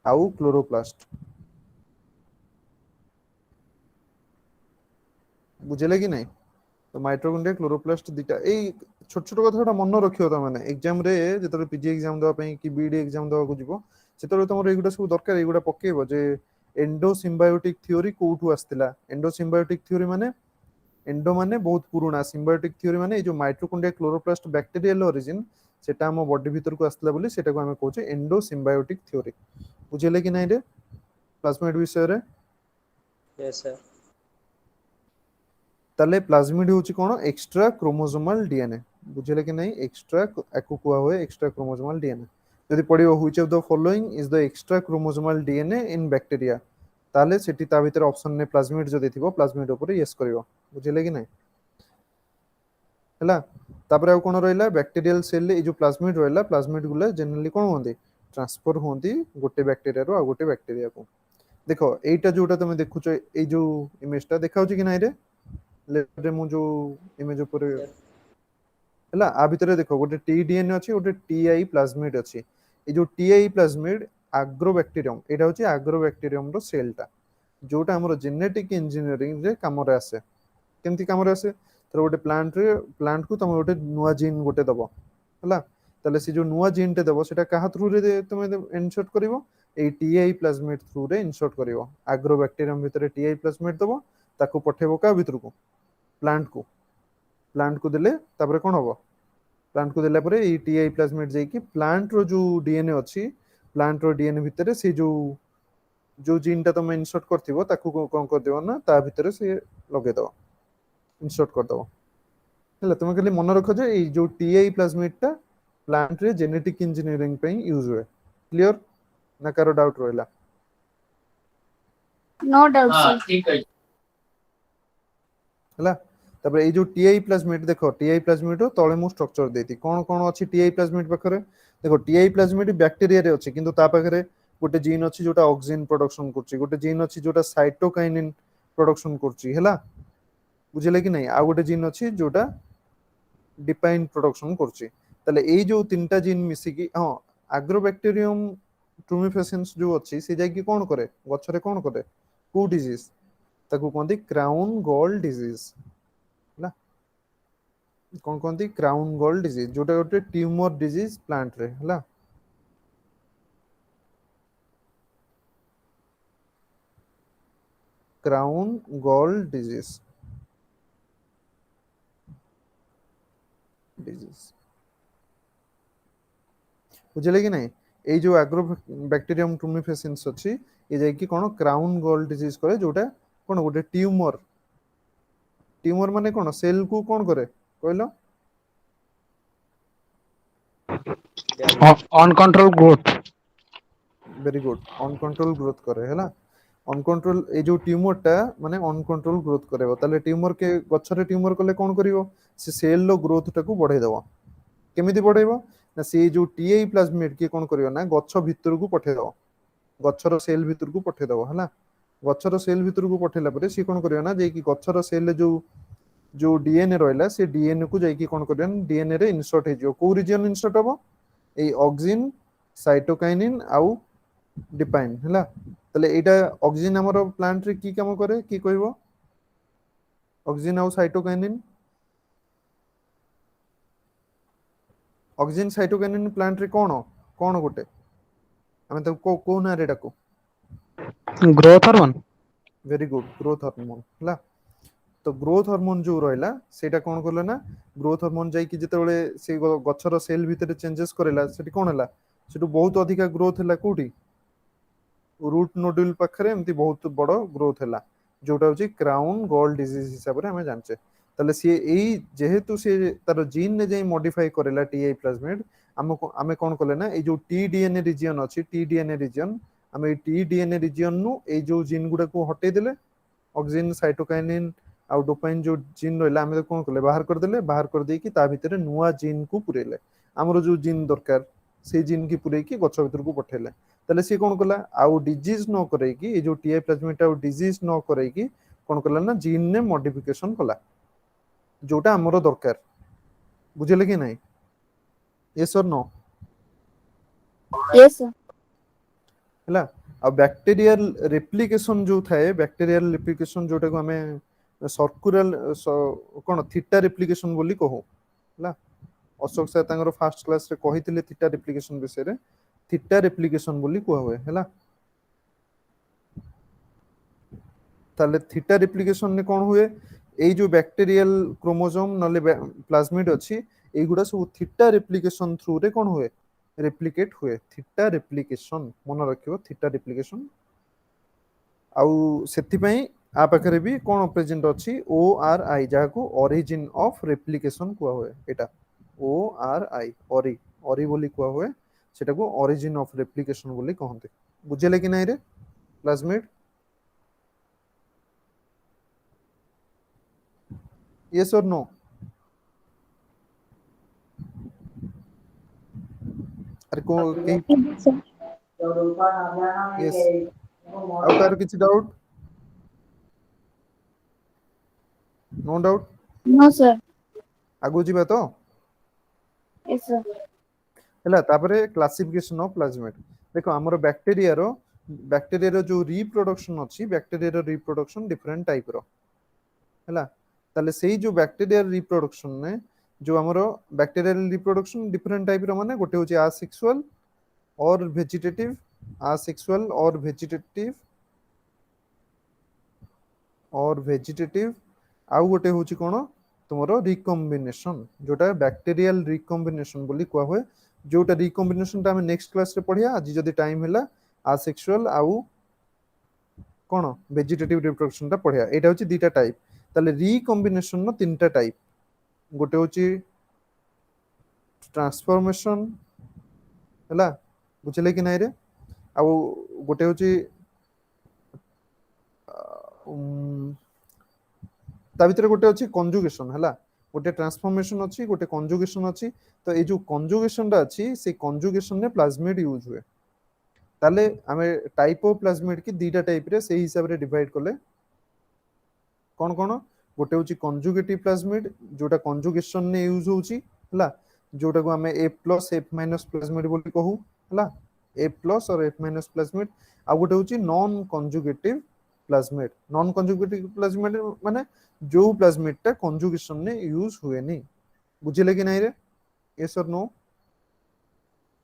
आउ क्लोरोप्लास्ट बुझले कि नहीं तो माइटोकॉन्ड्रिया क्लोरोप्लास्ट दिटा ए छोट छोट कथा मन रखियो त माने एग्जाम रे जेतरे पीजी एग्जाम दवा पई कि बीडी एग्जाम दवा को जिवो सेतरे तमरो एगुडा सब दरकार एगुडा पकेबो जे एंडो सिम्बायोटिक थ्योरी कोठु आस्तिला एंडो सिम्बायोटिक थ्योरी माने एंडो माने बहुत पुराना सिम्बायोटिक थ्योरी माने ए जो माइटोकॉन्ड्रिया क्लोरोप्लास्ट बैक्टीरियल ओरिजिन सेटा हम बॉडी भीतर को आस्तिला बोली सेटा को हम कहूचे एंडो सिम्बायोटिक थ्योरी बुझले कि नहीं रे प्लाज्मिड विषय रे Yes, sir. ताले प्लाज्मिड होची कोन एक्स्ट्रा क्रोमोसोमल डीएनए बुझले कि नहीं एक्स्ट्रा एकु कुआ हुए एक्स्ट्रा क्रोमोसोमल डीएनए यदि पडियो which of the following is the extrachromosomal DNA in bacteria ताले सेठी ता भीतर ऑप्शन ने प्लाज्मिड जदि थिबो प्लाज्मिड ऊपर यस करिवो बुझले कि नहीं हला तापर आ कोन रहइला बैक्टीरियल सेल ले ए जो प्लाज्मिड रहइला प्लाज्मिड गुला जनरली कोन होंदी ट्रांसफर होंदी गोटे बैक्टीरिया रो आ गोटे बैक्टीरिया को देखो एटा जोटा तुम देखुचो ए जो इमेजटा देखाउची कि नहीं रे लेफ्ट रे मु जो इमेज ऊपर Yes. हला आ भितर देखो गोटे टी डीएनए अछि गोटे टीआई प्लाज्मिड अछि ए जो टीआई प्लाज्मिड एग्रोबैक्टीरियम एटा होची एग्रोबैक्टीरियम रो सेलटा जोटा हमरो जेनेटिक इंजीनियरिंग रे काम रे आसे केमती काम रे आसे तो गोटे प्लांट को तुम गोटे नुआ जीन गोटे दबो हला ताले से जो नुआ जीन टे दबो सेटा कहा थ्रू रे तुम इंसर्ट करिवो ए टीआई प्लाज्मिड थ्रू रे इंसर्ट करिवो एग्रोबैक्टीरियम भितर टीआई प्लाज्मिड दबो ताको पठेबो का भीतर को प्लांट को देले तापर कोन हबो प्लांट को देला परे ए टीआई प्लाज्मिड जाई कि प्लांट रो जो डीएनए अछि प्लांट रो डीएनए भितर से जो जीन टा तुम इंसर्ट करथिबो ताको कोन कर देबो ना ता भितर से लगे दबो इंसर्ट कर दबो हला तुम खाली मन रखो जे ए जो टीआई प्लाज्मिड टा प्लांट रे जेनेटिक इंजीनियरिंग पे यूज हुए क्लियर ना कारो डाउट रहला नो डाउट सर हला तबे ए जो टीआई प्लाज्मिड देखो टीआई प्लाज्मिड रो तळे मु स्ट्रक्चर देती कोन कोन अछि टीआई प्लाज्मिड पाखरे देखो टीआई प्लाज्मिड बैक्टीरिया रे अछि किंतु ता पाखरे गोटे जीन अछि जोटा ऑक्सिन प्रोडक्शन करछि गोटे जीन अछि जोटा साइटोकाइनिन प्रोडक्शन करछि हला बुझले कि नहीं आ गोटे जीन अछि जोटा डिपाइन प्रोडक्शन करछि तले ए जो तीनटा जीन मिसी कि हां एग्रोबैक्टीरियम ट्रूमिफेसेंस जो अछि से जाय कि कोन करे गछरे कोन करे को डिजीज ताको कोनती क्राउन गॉल डिजीज ना कोन कोनती क्राउन गॉल डिजीज जोटा गोटे ट्यूमर डिजीज प्लांट रे हला क्राउन गॉल डिजीज बुझले कि नहीं এই जो एग्रो बैक्टीरियम टुमिफेसिन्स अछि ये जाई कि कोन क्राउन गॉल डिजीज करे जोटा कोन गोटे ट्यूमर ट्यूमर माने कोन सेल को कोन करे कहलो damage. Uncontrol growth. Very good uncontrol growth करे हैला अनकंट्रोल ए जो ट्यूमर टा माने अनकंट्रोल ग्रोथ करेबो ताले ट्यूमर के गछरे ट्यूमर कले कोन करिवो से सेल लो ग्रोथ टाको बढ़ाई देबो केमिति बढ़ाइबो ना से जो टीआई प्लाज्मिड के कोन करिवो ना गछ भितर को पठे देबो गछर सेल भितर को पठे देबो हैला गछर सेल भितर को पठेला परे सी कोन करिवो ना जे कि गछर सेल जो डीएनए रहला से डीएनए को जाई कि कोन करिवो डीएनए रे इंसर्ट हे जो को रीजन इंसर्ट हबो ए ऑक्सिन साइटोकाइनिन आउ डिपाइन हैला तले एटा ऑक्सिन हमर प्लांट रे की काम करे की कहबो ऑक्सिन आउ साइटोकाइनिन ऑक्सिन साइटोकाइनिन प्लांट रे कोन कोन गोटे हमें तो को ना रे डाको growth hormone. Very good growth hormone हैला तो ग्रोथ हार्मोन जो रहला सेटा कोन करले ना ग्रोथ हार्मोन जाई कि जेतेबेले से गछर सेल भितर चेंजेस करेला सेठी कोन हला सेटु बहुत अधिक ग्रोथ हला कोठी रूट नोडुल पाखरे एमती बहुत बड़ ग्रोथ हला जोटा होची क्राउन गॉल डिजीज हिसाब रे हमें जानचे तले सी एई जेहेतु से तार जीन ने जाई मॉडिफाई करेला टीआई प्लाज्मिड आमे कोन करले ना ए जो टीडीएनए रीजन अछि टीडीएनए रीजन आमे टीडीएनए रीजन नु ए जो जीन गुडा को हटे देले ऑक्सिन साइटोकाइनिन आउ डोपाइन जो जीन रहला आमे कोन करले बाहर कर दे कि ता भितरे नुवा जीन को पुरेले हमरो जो जीन दरकार से जीन की पुरे की गछ भितर को पठेले तले से कोन कला आउ डिजीज न करे कि ए जो टीआई प्लाज्मिड आउ डिजीज न करे कि कोन कला ना जीन ने मॉडिफिकेशन कला जोटा हमरो दरकार बुझले कि नहीं यस और नो Yes, sir. हैला आ बैक्टीरियल रेप्लिकेशन जो थाए बैक्टीरियल रेप्लिकेशन जोटा को हमें सर्कुलर कोन थीटा रेप्लिकेशन बोली कहू हैला अशोक सर तांगर फर्स्ट क्लास रे कहिथिले थीटा रेप्लिकेशन विषय रे थीटा रेप्लिकेशन बोली कहू हुए हैला ताले थीटा रेप्लिकेशन ने कोन हुए ए जो बैक्टीरियल क्रोमोसोम नले प्लाज्मिड अछि एगुडा सब थीटा रेप्लिकेशन थ्रू रे कोन हुए रेप्लिकेट हुए थीटा रेप्लिकेशन मन रखियो थीटा रेप्लिकेशन आउ सेति पई आ पाखरे भी कोन प्रेजेंट अछि ओ आर आई जहा को ओरिजिन ऑफ रेप्लिकेशन कुआ हुए एटा ओ आर आई ओरी ओरी बोली कुआ हुए सेटा को ओरिजिन ऑफ रेप्लिकेशन बोली कहंते बुझले कि नै रे प्लाज्मिड yes or no अरे को Yes, sir. यस आउ कार किछि doubt no doubt No, sir. आगु जिबा तो Yes, sir. हैला तापरे क्लासिफिकेशन ऑफ प्लाज्मिड देखो हमर बैक्टीरिया रो जो रिप्रोडक्शन अछि बैक्टीरिया रो रिप्रोडक्शन डिफरेंट टाइप रो हैला ताले सेही जो बैक्टीरिया रिप्रोडक्शन ने जो हमरो बैक्टीरियल रिप्रोडक्शन डिफरेंट टाइप रो माने गोटे होची आसेक्सुअल और वेजिटेटिव आसेक्सुअल और वेजिटेटिव आउ गोटे होची कोन तुमरो रिकॉम्बिनेशन जोटा बैक्टीरियल रिकॉम्बिनेशन बोली कोआ होय जोटा रिकॉम्बिनेशन ता हम नेक्स्ट क्लास रे पढिया आज जदी टाइम हैला आसेक्सुअल आउ कोन वेजिटेटिव रिप्रोडक्शन ता पढिया एटा होची दीटा टाइप ताले रिकॉम्बिनेशन नो तीनटा टाइप गोटे होची ट्रांसफॉर्मेशन हैला बुझले कि नाही रे आ गोटे होची ता भितर गोटे अछि कंजुगेशन हैला गोटे ट्रांसफॉर्मेशन अछि गोटे कंजुगेशन अछि तो ए जो कंजुगेशन ता अछि से कंजुगेशन ने प्लाज्मिड यूज हुए ताले हमें टाइप ऑफ प्लाज्मिड की दीटा टाइप रे सेही हिसाब रे डिवाइड करले कोन कोन गोटे होची कंजुगेटिव प्लाज्मिड जोटा कंजुगेशन ने यूज होची हला जोटा को हमें A+F- प्लाज्मिड बोली कहू हला A+ और F- प्लाज्मिड आ गोटे होची नॉन कंजुगेटिव प्लाज्मिड माने जो प्लाज्मिड ता कंजुगेशन ने यूज हुए नहीं बुझले कि नहीं रे यस और नो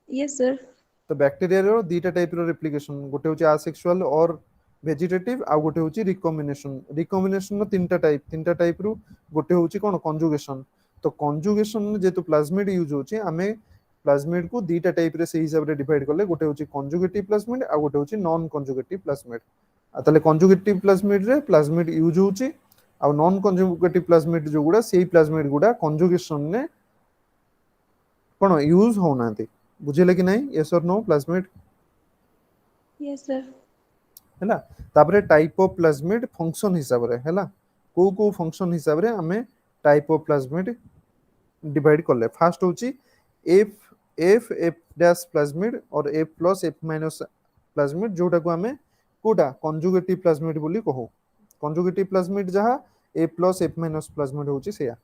Yes, sir. तो बैक्टीरिया रो दीटा टाइप रो रेप्लिकेशन गोटे होची आसेक्सुअल और वेजिटेटिव आ गोटे होची रिकॉम्बिनेशन नो तीनटा टाइप रो गोटे होची कोन कंजुगेशन तो कंजुगेशन जेतु प्लाज्मिड यूज होची हमें प्लाज्मिड को दीटा टाइप रे से हिसाब रे डिवाइड करले गोटे होची कंजुगेटिव प्लाज्मिड आ गोटे होची नॉन कंजुगेटिव प्लाज्मिड आ तले कंजुगेटिव प्लाज्मिड रे प्लाज्मिड यूज होची आ नॉन कंजुगेटिव प्लाज्मिड जो गुडा सेही प्लाज्मिड गुडा कंजुगेशन ने कोन यूज होनांती बुझिले कि नहीं यस और नो प्लाज्मिड Yes, sir. हैला तापरे टाइप ऑफ प्लाज्मिड फंक्शन हिसाब रे हैला को को फंक्शन हिसाब रे हमें टाइप ऑफ प्लाज्मिड डिवाइड करले फर्स्ट होची F F F dash plasmid और F plus F minus plasmid जोटा को हमें कोटा कंजुगेटिव प्लाज्मिड बोली कहू कंजुगेटिव प्लाज्मिड जहा ए प्लस एफ माइनस प्लाज्मिड होची सेया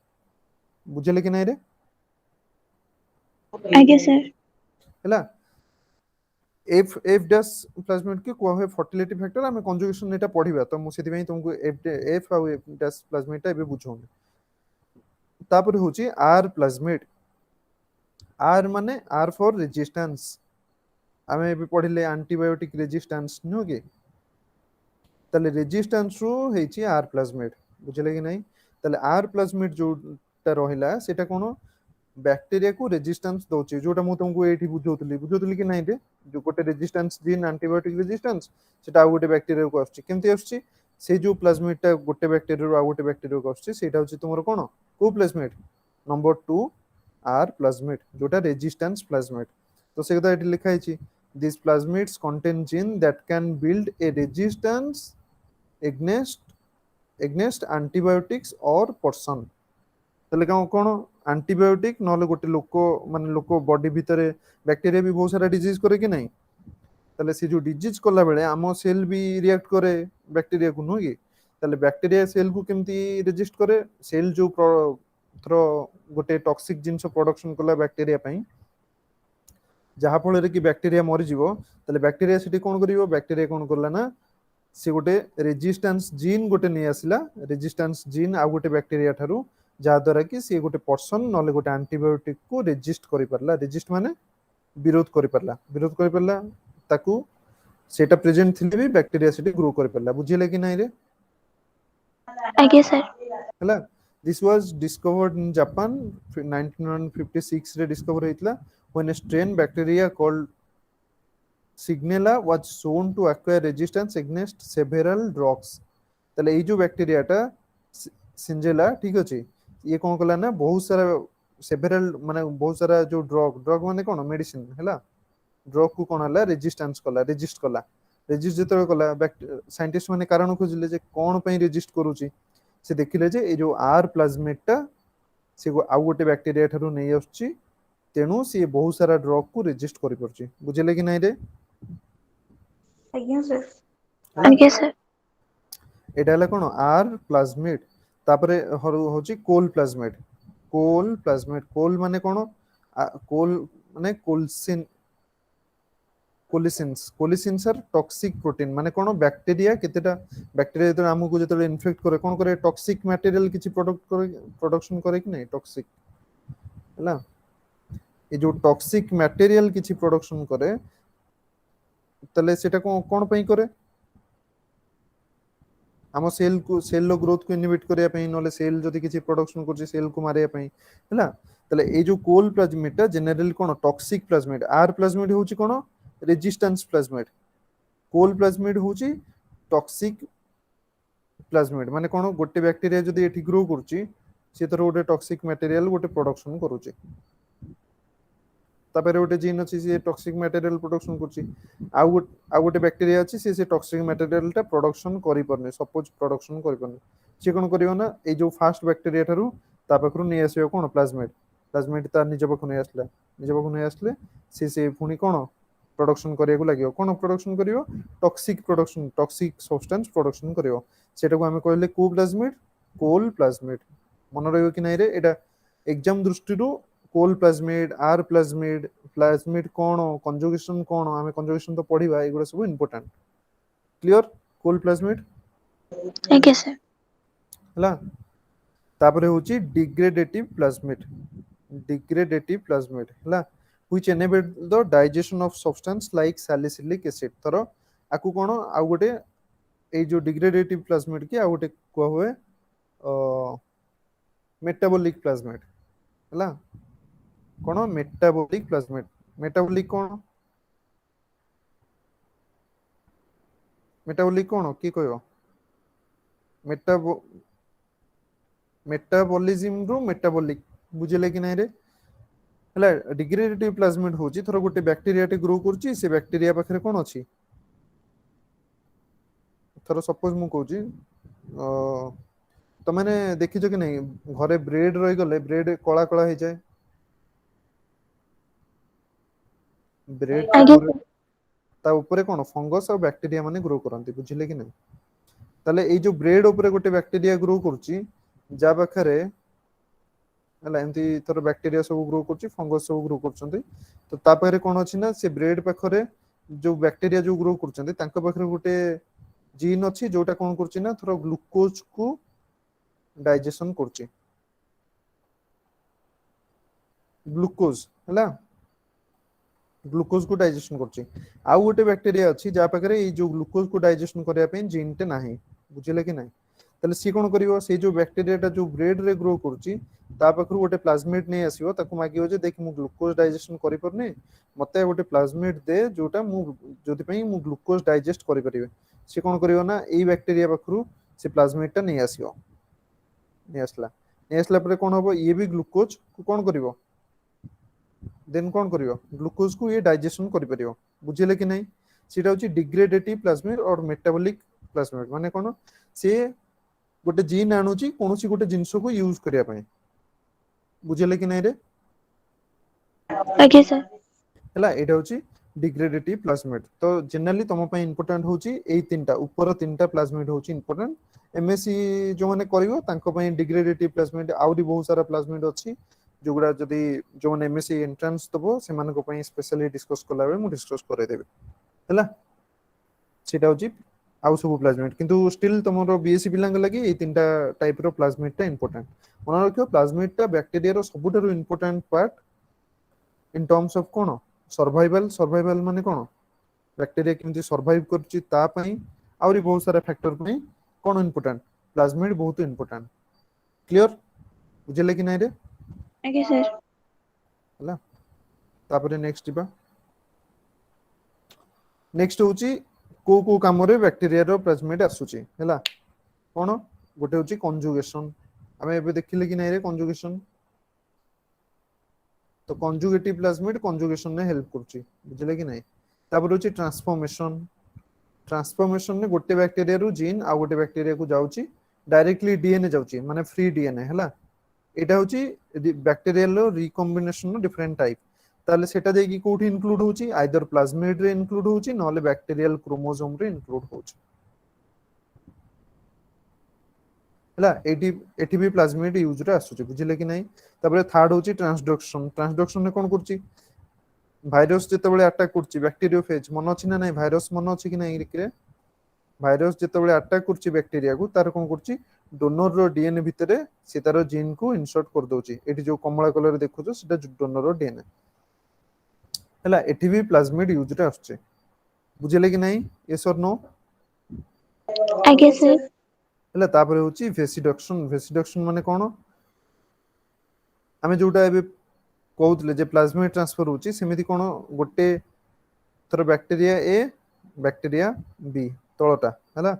बुझले कि नहीं रे आगे सर हैला एफ एफ डैश प्लाज्मिड के को है फर्टिलिटी फैक्टर हमें कंजुगेशन एटा पढिबा तो मु सेति पई तुमको एफ एफ और एफ डैश प्लाज्मिड टा एबे बुझौनी तापर होची आर प्लाज्मिड आर माने आर फॉर रेजिस्टेंस हमें एबे पढिले एंटीबायोटिक रेजिस्टेंस नो के तले रेजिस्टेंस रो हेची आर प्लाज्मिड बुझले कि नहीं तले आर प्लाज्मिड जोटा रहिला सेटा कोनो बैक्टीरिया को रेजिस्टेंस दोचे जोटा मु तुमको एठी बुझौतली कि नहीं रे जो गोटे रेजिस्टेंस जीन एंटीबायोटिक रेजिस्टेंस सेटा आ गोटे बैक्टीरिया को आछी केमति आछी से जो प्लाज्मिड टा गोटे बैक्टीरिया रो आ गोटे बैक्टीरिया को आछी सेटा होची तुमर कोन को प्लाज्मिड नंबर 2 आर प्लाज्मिड जोटा रेजिस्टेंस प्लाज्मिड तो से कथा एठी लिखा है this plasmids contain gene that can build a resistance against antibiotics और पर्सन तले कोन एंटीबायोटिक नले गोटे लोक माने लोक बॉडी भितरे बैक्टीरिया भी बहुत सारा डिजीज करे कि नहीं तले से जो डिजीज करला बेले आम सेल भी रिएक्ट करे बैक्टीरिया को नो कि तले बैक्टीरिया सेल को केमती रेजिस्ट करे सेल जो थ्रो गोटे टॉक्सिक जिंस प्रोडक्शन कला बैक्टीरिया पई जहा फल रे कि बैक्टीरिया मरि जीवो तले बैक्टीरिया सिटी कोन करिवो बैक्टीरिया कोन करला ना से गोटे रेजिस्टेंस जीन गोटे नै आसिला रेजिस्टेंस जीन आ गोटे बैक्टीरिया थारु जहा द्वारा कि से गोटे पर्सन नले गोटे एंटीबायोटिक को रेजिस्ट करि परला रेजिस्ट माने विरोध करि परला ताकू सेटा प्रेजेंट थिले भी बैक्टीरिया सिटी ग्रो करि परला बुझिले कि नहीं रे आगे सर हला this was discovered in Japan 1956 रे discover हेतला when a strain bacteria called Signella was shown to acquire resistance against several drugs तले ए जो बैक्टीरिया टा सिंजेला ठीक अछि ये कोन कला ना बहुत सारा सेवरल माने बहुत सारा जो ड्रग माने कोन मेडिसिन हैला ड्रग को कोन हला रेजिस्ट कला जते कला साइंटिस्ट माने कारण खोजले जे कोन पई रेजिस्ट करूची से देखिले जे ए जो आर प्लाज्मिड टा से आ गोटे बैक्टीरिया थारु नै आछी तेणु से बहुत सारा ड्रग को रेजिस्ट करि परची बुझले कि नहीं रे Again, sir. आगे सर एटा हला कोन आर प्लाज्मिड तापरे होची कोल प्लाज्मिड कोल माने कोन कोल माने कोलिसिन्स आर टॉक्सिक प्रोटीन माने कोन बैक्टीरिया केतेटा बैक्टीरिया तो हमकु जेतले इन्फेक्ट करे कोन करे टॉक्सिक मटेरियल किछि प्रोडक्शन करे कि नहीं टॉक्सिक हैला ये जो टॉक्सिक मटेरियल किछि प्रोडक्शन करे तले सेटा कोन पई करे हम सेल लो ग्रोथ को इनहिबिट करिया पई नले सेल जदी किछि प्रोडक्शन करछि सेल को मारिया पई हैला तले ए जो कोल प्लाज्मिड टा जनरली कोन टॉक्सिक प्लाज्मिड आर प्लाज्मिड होछि कोन रेजिस्टेंस प्लाज्मिड कोल प्लाज्मिड होछि टॉक्सिक प्लाज्मिड माने कोन गोटे बैक्टीरिया जदी एठी ग्रो करछि से तर गोटे टॉक्सिक मटेरियल गोटे प्रोडक्शन करूछि तापर गोटे जीन अछि से टॉक्सिक मटेरियल प्रोडक्शन करछि आ गोटे बैक्टीरिया अछि से टॉक्सिक मटेरियल टा प्रोडक्शन करि परने सपोज प्रोडक्शन करि परने से कोन करियो ना ए जो फास्ट बैक्टीरिया थारु ता पाखरु नै आसीयो कोन प्लाज्मिड ता निज पाखु नै आसले से पुनी कोन प्रोडक्शन करिया को लागियो कोन प्रोडक्शन करियो टॉक्सिक सब्सटेंस प्रोडक्शन करियो सेटा को हमें कहले कोल प्लाज्मिड मन रहयो कि नै रे एटा एग्जाम दृष्टि रो कोल प्लाज्मिड आर प्लाज्मिड कोन कंजुगेशन कोन हमें कंजुगेशन तो पढिबा एगुडा सब इंपोर्टेंट क्लियर कोल प्लाज्मिड आगे सर हला तापरे होची डिग्रेडेटिव प्लाज्मिड हला which enable the digestion of substance like salicylic acid तर आकु कोन आ गोटे ए जो डिग्रेडेटिव प्लाज्मिड के आ गोटे को होए मेटाबॉलिक प्लाज्मिड हला कौन मेटाबॉलिक प्लाज्मिड मेटाबॉलिक कौन मेटाबॉलिक कौन की कहयो मेटाबो मेटाबॉलिज्म रो मेटाबॉलिक बुझिले कि नहीं रे हला डिग्रेडेटिव प्लाज्मिड होची थरो गोटे बैक्टीरिया टे ग्रो करची से बैक्टीरिया पाखरे कौन अछि थरो सपोज मु कहूची तो मैंने देखिछ कि नहीं घरे ब्रेड रही गले ब्रेड कला कला हो जाए ब्रेड आगे ता ऊपर कौन फंगस और बैक्टीरिया माने ग्रो करंती बुझिले कि नहीं ताले ए जो ब्रेड ऊपर गोटे बैक्टीरिया ग्रो करची जा पाखरे हला एमती थोर बैक्टीरिया सब ग्रो करची फंगस सब ग्रो करचंती तो ता पाखरे कौन अछि ना से ब्रेड पाखरे जो बैक्टीरिया जो ग्रो करचंती तांका पाखरे गोटे जीन अछि जोटा कौन करची ना थोर ग्लूकोज को डाइजेशन करची ग्लूकोज हला ग्लूकोज को डाइजेशन करची आउ गोटे बैक्टीरिया अछि जा पाखरे ए जो ग्लूकोज को डाइजेशन करिया पे जीन टे नाही बुझिले कि नाही ताले सी कोन करिवो से जो बैक्टीरिया टा जो ब्रेड रे ग्रो करची ता पाखरु गोटे प्लाज्मिड नै आसीबो ताकू मागियो जे देख मु ग्लूकोज डाइजेशन करि परने मते गोटे प्लाज्मिड दे जोटा मु जोति पई मु ग्लूकोज डाइजेस्ट करि परिबे से कोन करिवो ना ए बैक्टीरिया पाखरु से प्लाज्मिड टा नै आसीबो नै आसला पर कोन होबो ये भी ग्लूकोज को कोन करिवो देन कोन करिवो ग्लूकोज को ये डाइजेशन करि परिबो बुझिले कि नहीं सेटा होची डिग्रेडेटिव प्लाज्मिड और मेटाबॉलिक प्लाज्मिड माने कोन से गोटे जीन आणुची कोनोसी गोटे जिंसो को यूज करिया पई बुझिले कि नहीं रे आगे सर हला एटा होची डिग्रेडेटिव प्लाज्मिड तो जनरली तम पई इंपोर्टेंट होची एई तीनटा ऊपर तीनटा प्लाज्मिड होची इंपोर्टेंट एमएससी जो माने करिवो तांको पई डिग्रेडेटिव प्लाज्मिड आउरी बहुत सारा प्लाज्मिड अछि जोगुडा जदी जो माने एमएससी एंट्रेंस दबो से माने को पई स्पेशली डिस्कस करला बे मु डिस्कस करे देबे हला सेटा होची आउ सब प्लाज्मिड किंतु स्टिल तमरो बीएससी पिलांग लागि ए तीनटा टाइप रो प्लाज्मिड टा इंपोर्टेंट मन रखियो प्लाज्मिड टा बैक्टीरिया रो सबुठारो important part in terms of कोन सर्वाइवल माने कोन बैक्टीरिया केमती सर्वाइव करची ता पई आउरी बहुत सारा फैक्टर पई कोन इंपोर्टेंट प्लाज्मिड बहुत इंपोर्टेंट क्लियर बुझले कि नै रे आगे सर हला तापरे नेक्स्ट दिबा नेक्स्ट होची को काम रे बैक्टीरिया रो प्लाज्मिड आसुची हला कोन गोटे होची कंजुगेशन हमें एबे देखिले कि नै रे कंजुगेशन तो कंजुगेटिव प्लाज्मिड कंजुगेशन ने हेल्प करची बुझले कि नै तापर होची ट्रांसफॉर्मेशन ने गोटे बैक्टीरिया रो जीन आ गोटे बैक्टीरिया को जाउची डायरेक्टली डीएनए जाउची माने फ्री डीएनए हला एटा होची बैक्टीरियल रो रिकॉम्बिनेशन नो डिफरेंट टाइप ताले सेटा देकी कोठी इंक्लूड होची आइदर प्लाज्मिड रे इंक्लूड होची नले बैक्टीरियल क्रोमोसोम रे इंक्लूड होची हला एटी भी प्लाज्मिड यूज रे आसुची बुझिले कि नै तापर थर्ड होची ट्रांसडक्शन ने कोन करची भाइरस जेतेबेले अटैक करची बैक्टीरियोफेज मन अछि ना नै भाइरस मन अछि कि नै रे भाइरस जेतेबेले अटैक करची बैक्टीरिया को तार कोन करची डोनर रो डीएनए भितरे से तार जीन को इंसर्ट कर दोची एटी जो कमला कलर देखुछो सेटा डोनर रो डीएनए हला एटी भी प्लाज्मिड यूज रे आछे बुझिले कि नै यस और नो आगे सर हला तापर होची वेसिडक्शन माने कोन हमें जोटा एबे कहउतले जे प्लाज्मिड ट्रांसफर होची सेमिति कोन गोटे थर बैक्टीरिया ए बैक्टीरिया बी तळटा हला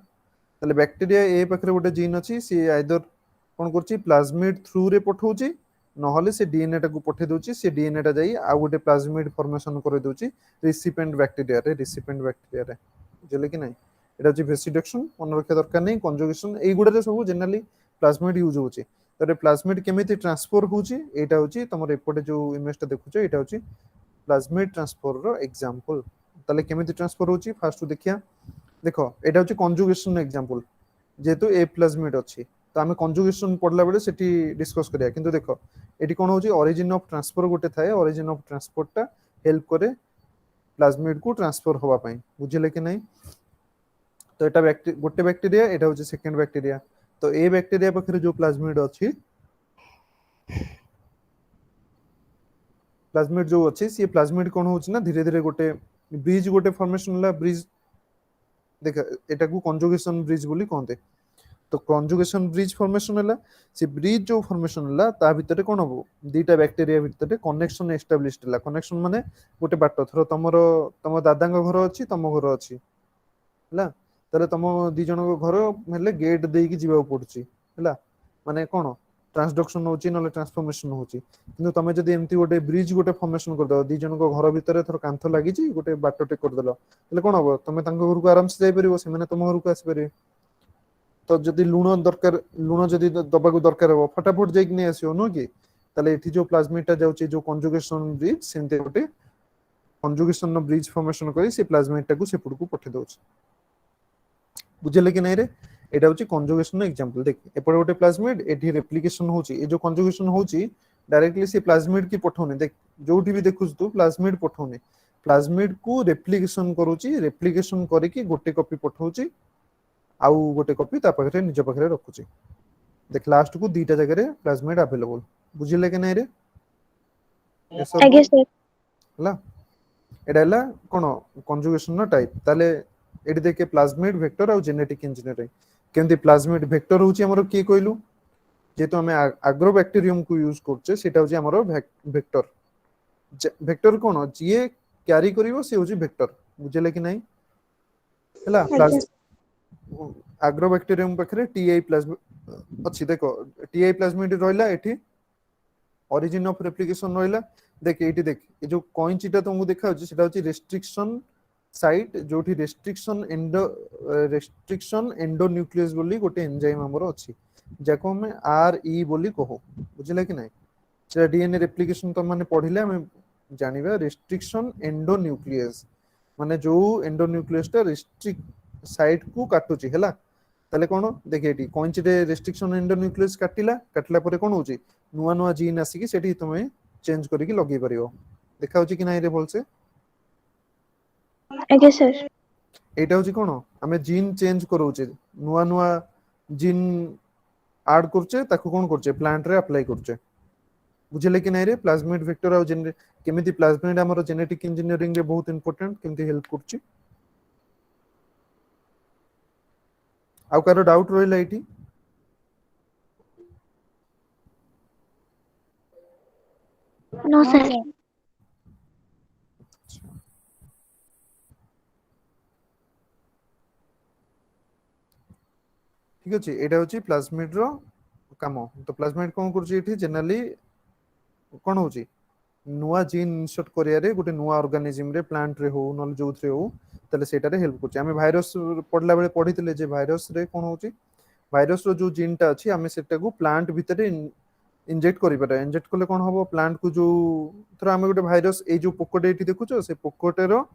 तले बैक्टीरिया ए पाखरे गोटे जीन अछि सी आइदर कोन करची प्लाज्मिड थ्रू रे पठौची नहले से डीएनए टा को पठे दोची से डीएनए टा जाई आ गोटे प्लाज्मिड फॉर्मेशन करे दोची रिसिपिएंट बैक्टीरिया रे जले कि नै एटा जे वेसिडक्शन मन रखे दरकार नै कंजुगेशन एई गुडा रे सब जनरली प्लाज्मिड यूज होची तरे प्लाज्मिड केमिति ट्रांसफर होची एटा होची तमर एपटे जो इमेज टा देखुछो एटा होची प्लाज्मिड ट्रांसफर रो एग्जांपल तले केमिति ट्रांसफर होची फास्ट देखिया देखो एटा होची कंजुगेशन एग्जांपल जेतु ए प्लाज्मिड अछि तो आमे कंजुगेशन पढला बेले सेठी डिस्कस करिया किंतु देखो एटी कोन होची ओरिजिन ऑफ ट्रांसफर गोटे थाए ओरिजिन ऑफ ट्रांसपोर्ट टा हेल्प करे प्लाज्मिड को ट्रांसफर होवा पई बुझिले कि नै तो एटा गोटे बैक्टीरिया एटा होची सेकंड बैक्टीरिया तो ए बैक्टीरिया पाखरे जो प्लाज्मिड अछि प्लाज्मिड जो अछि सी प्लाज्मिड कोन होची ना धीरे धीरे गोटे ब्रिज गोटे फॉर्मेशन ला ब्रिज देख एटा को कंजुगेशन ब्रिज बोली कहते तो कंजुगेशन ब्रिज फॉर्मेशन है से ब्रिज जो फॉर्मेशन है ता भितर कोन हो दीटा बैक्टीरिया भितर कनेक्शन एस्टाब्लिश्ड है कनेक्शन माने गोटे बाट थरो तम दादा घर अच्छी तुम घर अच्छी है ताले तुम दी जन घर हेले गेट देकी जीवा पड़ुची है माने कोन ट्रांसडक्शन होची नले ट्रांसफॉर्मेशन होची किंतु तमे जदी एमती गोटे ब्रिज गोटे फॉर्मेशन कर दो दी जन घर भितर थरो कांथ लागि छी गोटे बाटटे कर देलो तले कोन हो तमे तांको घर को आराम से जाई परिबो से माने तुम घर को आसी परिबे तो जदि लुण दरकार लुण जदि दबाको दरकार हो फटाफट जाइक नहीं आसियो नो कि ताले एठी जो प्लाज्मिडटा जाउची जो कंजुगेशन ब्रिज सेंते गोटे कंजुगेशन ब्रिज फॉर्मेशन करी से प्लाज्मिडटा को सेपुड को पठे दोछ बुझले कि नहीं रे एटा होची कंजुगेशन एग्जांपल देख एपड गोटे प्लाज्मिड एठी रेप्लिकेशन होची ए जो कंजुगेशन होची डायरेक्टली से प्लाज्मिड की पठौने देख जोठी भी देखुस तू प्लाज्मिड पठौने प्लाज्मिड को रेप्लिकेशन करूची रेप्लिकेशन करिकि गोटे कॉपी पठौची आउ गोटे कॉपी ता पाखरे निज पाखरे रखुची देख लास्ट को दीटा जगह रे प्लाज्मिड अवेलेबल बुझिले के नै रे आगे सर हला एडा हला कोन कंजुगेशन नो टाइप ताले एडी देखे प्लाज्मिड वेक्टर और जेनेटिक इंजीनियरिंग केंति प्लाज्मिड वेक्टर होची हमरो की कहलु जेतो हमें एग्रोबैक्टीरियम को यूज करछे सेटा होची हमरो वेक्टर वेक्टर कोन जे कैरी करिवो से होची वेक्टर बुझिले कि नै हला एग्रोबैक्टीरियम पाखरे टीआई प्लाज्मिड अच्छी देखो टीआई प्लाज्मिड रहला एठी ओरिजिन ऑफ रेप्लिकेशन रहला देख एठी देख ए जो कॉइंचीटा तुमको देखा होची सेटा होची रेस्ट्रिक्शन साइट जोठी रेस्ट्रिक्शन एंडोन्यूक्लियस बोली गोटे एंजाइम हमरो अछि जाको हम आरई बोली कहो बुझिला कि नै से डीएनए रेप्लिकेशन तो माने पढिले हम जानिबा रेस्ट्रिक्शन एंडोन्यूक्लियस माने जो एंडोन्यूक्लियस टा रेस्ट्रिक्ट साइट को काटुची हैला ताले कोन देखि एठी कोइंच रे रेस्ट्रिक्शन एंडोन्यूक्लियस काटला परे कोन होची नुवा नुवा जीन आसी कि सेठी तुमे चेंज करी कि लगे परियो देखा होची कि नै रे बोलसे आगे सर एटा होची कोन हमें जीन चेंज करूचे नुवा नुवा जीन ऐड करचे ताको कोन करचे प्लांट रे अप्लाई करचे बुझले कि नै रे प्लाज्मिड वेक्टर और जेने केमिति प्लाज्मिड हमर जेनेटिक इंजीनियरिंग रे बहुत इंपोर्टेंट केमिति हेल्प करची आउ कार डाउट रहिला एठी नो सर ठीक अछि एटा होची प्लाज्मिड रो काम तो प्लाज्मिड कोन करची एठी जनरली कोन होची नुवा जीन इंसर्ट करिया रे गोटे नुवा ऑर्गेनिज्म रे प्लांट रे हो नल जोथरे हो तले सेटा रे हेल्प करची हमें वायरस पढला बेले पढितले जे वायरस रे कोन होची वायरस रो जो जीन टा अछि हमें सेटा को प्लांट भितरे इंजेक्ट करि पारे इंजेक्ट करले कोन होबो प्लांट को जो थरो हमें गोटे वायरस ए जो पोकोटे एठी देखुछो से पोकोटे रो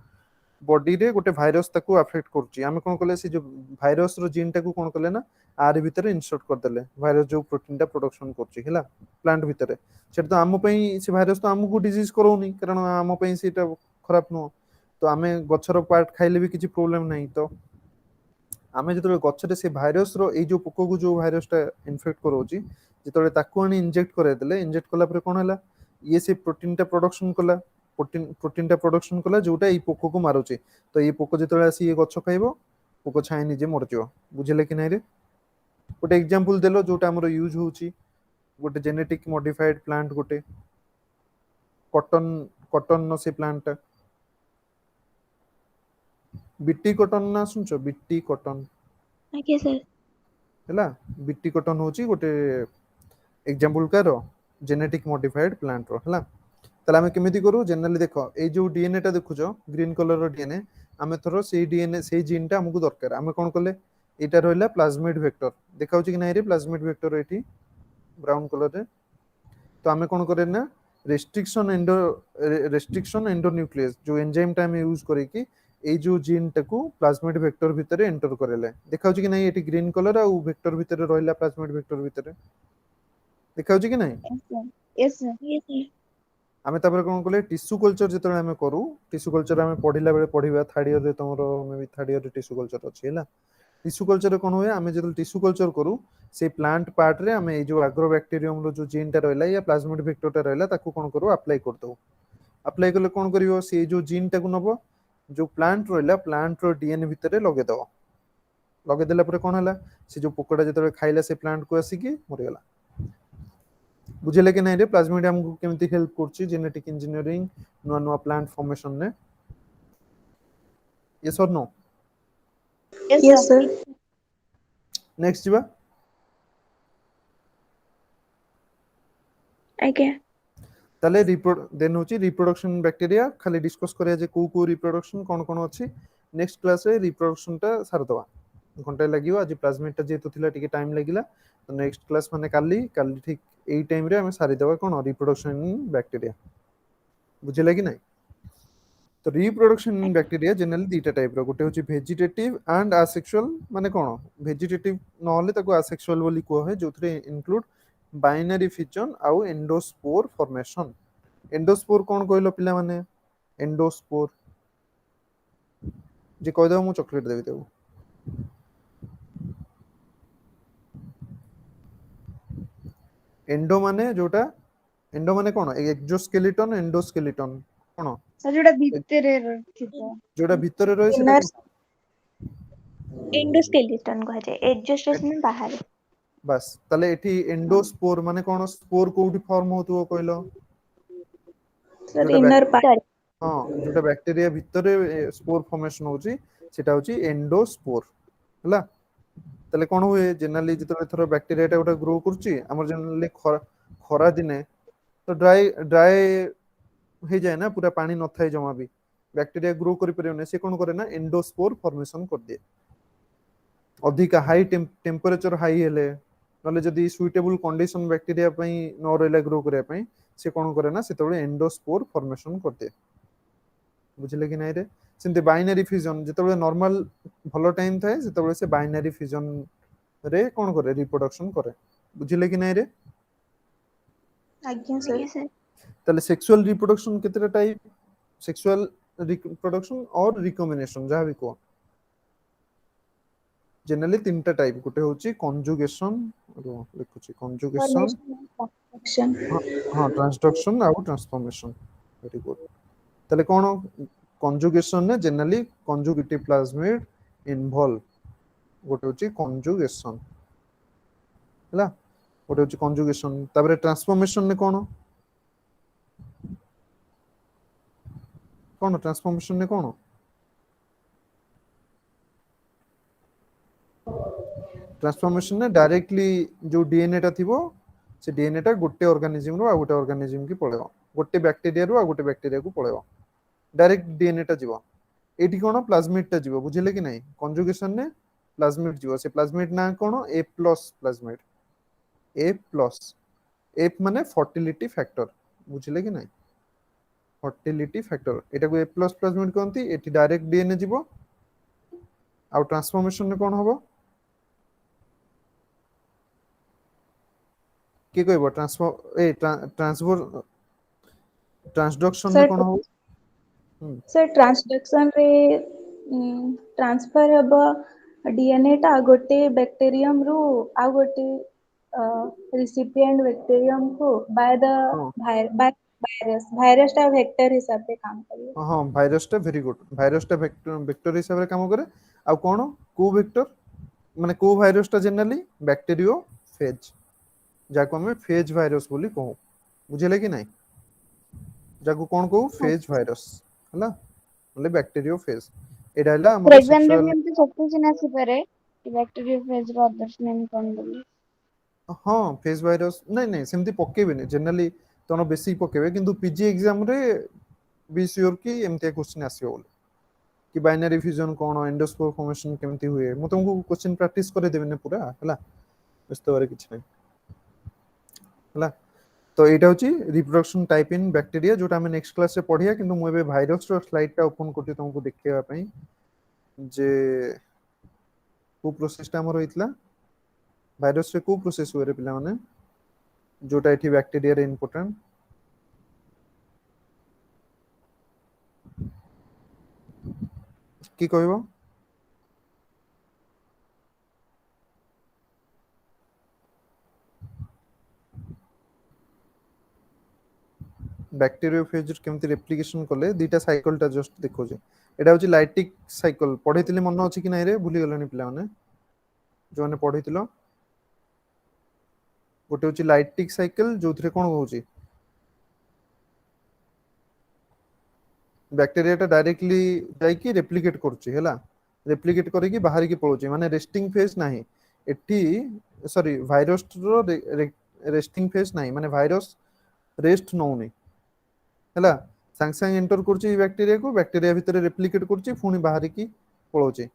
बॉडी रे गोटे वायरस ताको अफेक्ट करची हमें कोन कले से जो वायरस रो जीन टा को कोन कले ना आर भितरे इंसर्ट कर देले वायरस जो प्रोटीन टा प्रोडक्शन करची हैला प्लांट भितरे सेटा तो आम पई से वायरस तो हमको डिजीज करोनी कारण आम पई सेटा खराब नो तो आमे गछर पार्ट खाइले भी किछि प्रॉब्लम नहीं तो आमे जतरे गछरे से वायरस रो ए जो पोको को जो वायरस टा इन्फेक्ट करोची जतरे ताको आनी इंजेक्ट करे देले इंजेक्ट कला पर कोन हला ये से प्रोटीन टा प्रोडक्शन कला प्रोटीन टा प्रोडक्शन कला जोटा ई पोको को मारुची तो ये पोको जतरे आसी ये गछ खाइबो पोको छाई निजे मरजियो बुझले कि नै रे गोटे एग्जांपल देलो जोटा हमरो यूज होची गोटे जेनेटिक मॉडिफाइड प्लांट गोटे कॉटन न से प्लांट बीटी कॉटन ना सुनछो बीटी कॉटन आगे सर हैला बीटी कॉटन होची गोटे एग्जांपल करो जेनेटिक मॉडिफाइड प्लांट रो हैला तले हमें केमिति करू जनरली देखो ए जो डीएनए टा देखुछो ग्रीन कलर रो डीएनए हमें थरो से डीएनए से जीन टा हमको दरकार हमें कोन करले एटा रहला प्लाज्मिड वेक्टर देखाउची कि नै रे प्लाज्मिड वेक्टर एठी ब्राउन कलर रे तो हमें कोन करे ना रेस्ट्रिक्शन एंडोन्यूक्लियस जो एंजाइम टा हमें यूज करे कि ए जो जीन टा को प्लाज्मिड वेक्टर भितरे एंटर करेले देखाउची कि नै एठी ग्रीन कलर आ वेक्टर भितरे रहला प्लाज्मिड वेक्टर भितरे देखाउची कि नै यस सर ये सर हमें तापर कोन करले टिश्यू कल्चर जतरे हमें करू टिश्यू कल्चर हमें पढिला बेले पढिबा थर्ड ईयर रे तमरो मे भी थर्ड ईयर रे टिश्यू कल्चर अछि हैला टिश्यू कल्चर रे कोन होय हमें जतरे टिश्यू कल्चर करू से प्लांट पार्ट रे हमें जो एग्रोबैक्टीरियम रो जो जीन टा रहला या प्लाज्मिड वेक्टर टा रहला ताको कोन करू अप्लाई कर दो अप्लाई करले कोन करियो से जो जीन टा को नबो जो प्लांट रहला प्लांट रो डीएनए भितरे लगे दो लगे देला परे कोन हला से जो पोकड़ा जतरे खाइला से प्लांट को आसिकी मरिगला बुझिले कि नहीं रे प्लाज्मिडियम हमको केमती हेल्प करछि जेनेटिक इंजीनियरिंग नुआ नुआ प्लांट फॉर्मेशन ने यस और नो Yes, sir. नेक्स्ट जीवा ଆଜ୍ଞା ताले देन होची रिप्रोडक्शन बैक्टीरिया खाली डिस्कस करिया जे को रिप्रोडक्शन कोन कोन अछि नेक्स्ट क्लास रे रिप्रोडक्शन टा सार दवा घंटा लागियो आज प्लाज्मिड टा जेतु थिला टिके टाइम लागिला तो नेक्स्ट क्लास माने काली ठीक एई टाइम रे हम सारी दवा कोन रिप्रोडक्शन इन बैक्टीरिया बुझिला कि नहीं तो रिप्रोडक्शन इन बैक्टीरिया जनरली दीटा टाइप रो गोटे होची वेजिटेटिव एंड असेक्सुअल माने कोन वेजिटेटिव न होले ताको असेक्सुअल बोली को है जोथरे इंक्लूड बाइनरी फिजन आउ एंडोस्पोर फॉर्मेशन एंडोस्पोर कौन कहलो पिला माने एंडोस्पोर जे कह दो मु चॉकलेट देबी देबो एंडो माने कोन एक्सोस्केलेटन एंडोस्केलेटन कोन जोड़ा भितरे रखितो जोटा भितरे रहे सेटा Inner एंडोस्केलेटन କୁହାଯାଏ एग्जोस्टेशन ବାହାରେ बस ताले एठी एंडोस्पोर माने कोन स्पोर कोठी फॉर्म होतो कहलो sir, जोटा inner part. हां जोटा बैक्टीरिया भितरे स्पोर फॉर्मेशन होची सेटा होची एंडोस्पोर हला ताले कोन हुए जनरली जतरे थरो बैक्टीरिया टा गोटा ग्रो करची हमर जनरली खरा दिने तो ड्राई हे जाए ना पूरा पानी न थाई जमा भी बैक्टीरिया ग्रो करि परने से कोन करे ना एंडोस्पोर फॉर्मेशन कर दे अधिक हाई टेम्परेचर हाई हेले नले जदी सुइटेबल कंडीशन बैक्टीरिया पई न रहला ग्रो करे पई से कोन करे ना सेतबे एंडोस्पोर फॉर्मेशन कर दे बुझले कि नै रे सिंते बाइनरी फ्यूजन जेतबे नॉर्मल भलो टाइम थाए सेतबे से बाइनरी फ्यूजन रे कोन करे रिप्रोडक्शन करे बुझले कि नै रे Again, sir. ଆଜ୍ଞା sir ताले सेक्सुअल रिप्रोडक्शन केतेटा टाइप सेक्सुअल रिप्रोडक्शन और रिकॉम्बिनेशन जहां भी को जनरली तीनटा टाइप गोटे होची कंजुगेशन लिखुची कंजुगेशन Formation. हां ट्रांसडक्शन और ट्रांसफॉर्मेशन वेरी गुड ताले कोन कंजुगेशन ने जनरली कंजुगेटिव प्लाज्मिड इन्वॉल्व गोटे होची कंजुगेशन हला गोटे होची कंजुगेशन ताबरे ट्रांसफॉर्मेशन ने कोन ट्रांसफॉर्मेशन ने कोन ट्रांसफॉर्मेशन ने डायरेक्टली जो डीएनए टा थिबो से डीएनए टा गोटे ऑर्गेनिज्म रो आ गोटे ऑर्गेनिज्म की पळेबो गोटे बैक्टीरिया रो आ गोटे बैक्टीरिया को पळेबो डायरेक्ट डीएनए टा जीवो एठी कोन प्लाज्मिड टा जीवो बुझिले कि नहीं कंजुगेशन ने प्लाज्मिड जीवो से प्लाज्मिड ना कोन A+ प्लाज्मिड A+ F माने फर्टिलिटी फैक्टर बुझिले कि नहीं फर्टिलिटी फैक्टर एटा को A+ प्लाज्मिड कहंती एठी डायरेक्ट डीएनए जीवो आ ट्रांसफॉर्मेशन ने कोन होबो के कहबो ट्रांसडक्शन Sir, में कोन हो sir, transduction रे transfer हबा DNA टा गोटे बैक्टीरियम रू आ गोटे recipient बैक्टीरियम को by the virus टा वेक्टर हिसाब से काम करियो हां वायरस टा वेरी गुड वायरस टा वेक्टर हिसाब रे काम करे आ कोन को वेक्टर माने को वायरस टा जनरली बैक्टीरियोफेज जाको हमें फेज वायरस बोली कहू बुझिले कि नहीं जाको कोन कहू फेज वायरस हला बोले बैक्टीरियोफेज एडा हला फॉर हमर एग्जांपल सेक्सुअल में हमसे सब कुछ ना सिपारे कि बैक्टीरिया फेज रो अदर्स नेम कोन बोली हां फेज वायरस नहीं नहीं सेमती पकेबे नहीं जनरली तनो बेसी पकेबे किंतु पीजी एग्जाम रे बी श्योर कि एमते क्वेश्चन आसीयो बोले कि बाइनरी फ्यूजन कोन एंडोस्पोर फॉर्मेशन केमती हुए मु तुमको क्वेश्चन प्रैक्टिस करे देबे ने पूरा हला व्यस्त बारे किछ नहीं हला तो एटा होची रिप्रोडक्शन टाइप इन बैक्टीरिया जोटा हम नेक्स्ट क्लास से पढ़िया किंतु मु एबे वायरस रो स्लाइड टा ओपन करती तुमको देखिया पई जे को प्रोसेस टा हमर होइतला वायरस रे को प्रोसेस हुए रे पिला माने जोटा एठी बैक्टीरिया रे इंपोर्टेंट की कहबो बैक्टीरियोफेज केमती रेप्लिकेशन कले दीटा साइकिल टा जस्ट देखो जे एटा होची लाइटिक साइकिल पढैतिले मन अछि कि नै रे भूली गलनी पिला माने जो मैंने पढ़िथिलो गोटे होची लाइटिक साइकिल जो थरे कोन होची बैक्टीरिया टा डायरेक्टली जाइकी रेप्लिकेट करची हैला रेप्लिकेट करिकी बाहर की पळोची माने रेस्टिंग फेज नाही एठी सॉरी भाइरस रो रेस्टिंग फेज नाही माने भाइरस रेस्ट नौनी हैला सांग सांग एंटर करची बैक्टीरिया को बैक्टीरिया भितर रेप्लिकेट करची पुनी बाहर की पळोची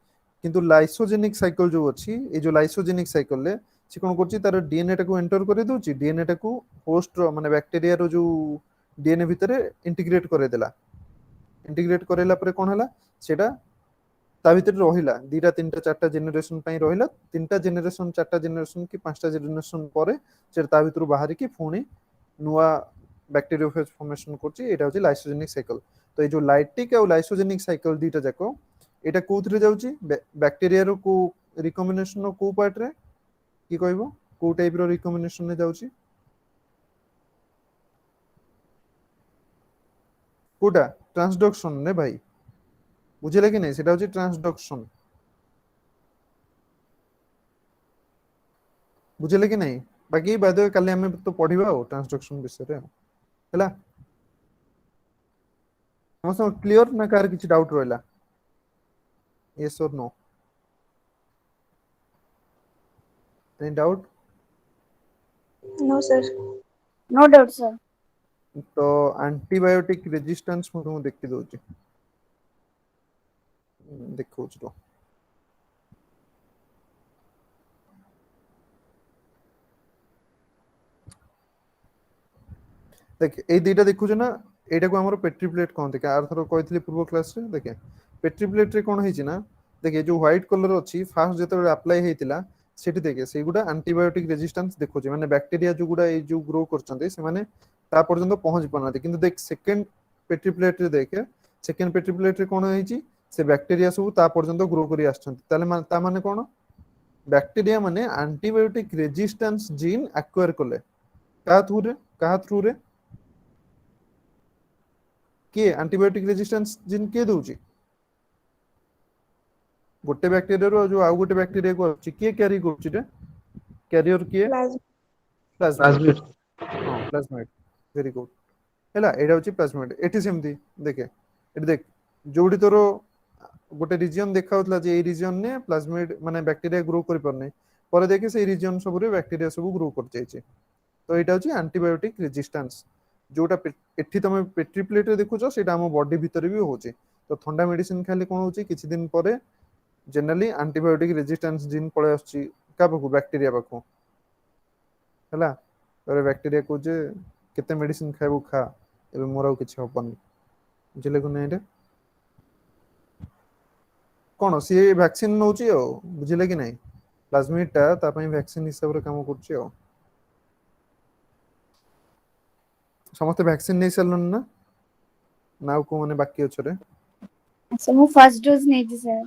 किंतु लाइसोजेनिक साइकिल जो अछि ए जो लाइसोजेनिक साइकिल ले से कोन करची तार डीएनए टा को एंटर करे दोची डीएनए टा को होस्ट रो माने बैक्टीरिया रो जो डीएनए भितर इंटीग्रेट करे देला इंटीग्रेट करेला परे कोन हला सेटा ता भितर रहिला दीटा तीनटा चारटा जेनरेशन पई रहिला तीनटा जेनरेशन चारटा जेनरेशन की पांचटा जेनरेशन परे से ता भितर बाहर की पुनी नुवा बैक्टीरियोफेज फॉर्मेशन करची एटा होची लाइसोजेनिक साइकिल तो ए जो लाइटिक और लाइसोजेनिक साइकिल दीटा जाको एटा कोथरे जाउची बैक्टीरिया रो को रिकॉम्बिनेशन रो को पार्ट रे की कहबो को टाइप रो रिकॉम्बिनेशन ने जाउची कोटा ट्रांसडक्शन ने भाई बुझिले कि नहीं सेटा होची ट्रांसडक्शन बुझिले कि नहीं बाकी बाद काली हमें तो पढ़िबा हो ट्रांसडक्शन विषय रे हैला समस्त क्लियर ना कार किछि डाउट रहला yes or no any doubt No, sir. No doubt, sir. तो एंटीबायोटिक रेजिस्टेंस मु तुम देखि दोची देखो तो देख ए दुईटा देखु ना एटा को हमर पेट्री प्लेट कहते हैं आर थरो कहथिली पूर्व क्लास रे देखे पेट्री प्लेट रे कोन होइची ना देखे जो व्हाइट कलर अछि फास्ट जेते अप्लाई हेतिला सेठी देखे सेगुडा एंटीबायोटिक रेजिस्टेंस देखोची माने बैक्टीरिया जो गुडा ए जो ग्रो करचंते से माने ता पर्यंत पहुंच पानाते किंतु देख सेकंड पेट्री प्लेट रे देखे सेकंड पेट्री प्लेट रे कोन होइची से बैक्टीरिया सब ता पर्यंत ग्रो करी आछंते ताले ता माने कोन बैक्टीरिया माने एंटीबायोटिक रेजिस्टेंस जीन एक्वायर करले कहा थ्रू रे के एंटीबायोटिक रेजिस्टेंस जीन के दोची गोटे बैक्टीरिया रो जो आउ गोटे बैक्टीरिया को अछि के कैरी करछि रे कैरियर के Plasma. प्लाज्मिड हां प्लाज्मिड वेरी गुड हैला एडा होछि प्लाज्मिड एठी सेमती देखे एठी देख जोडी तोरो गोटे रीजन देखा होतला जे ए रीजन ने प्लाज्मिड माने बैक्टीरिया ग्रो करि परने पर देखे से रीजन सब रे बैक्टीरिया सब ग्रो कर जायछि तो एटा होछि एंटीबायोटिक रेजिस्टेंस जोटा एठी तमे पेट्री प्लेट रे देखुछो सेटा हम बॉडी भीतर भी होछि तो ठंडा मेडिसिन खाली कोन होछि किछि दिन परे जनरली एंटीबायोटिक रेजिस्टेंस जीन पळे आछि का बकु बैक्टीरिया बकु हैला तोरे बैक्टीरिया को जे केते मेडिसिन खाइबो खा एबे मोराउ किछि होपनी बुझले को नै रे कोन सी वैक्सीन नउची ओ बुझले कि नै प्लाज्मिड ता ता पई वैक्सीन हिसाब रे काम करछि ओ समस्त वैक्सीन नै सलन ना नाउ को माने बाकी अछि रे So, ମୁଁ first dose ନେଇଛି sir.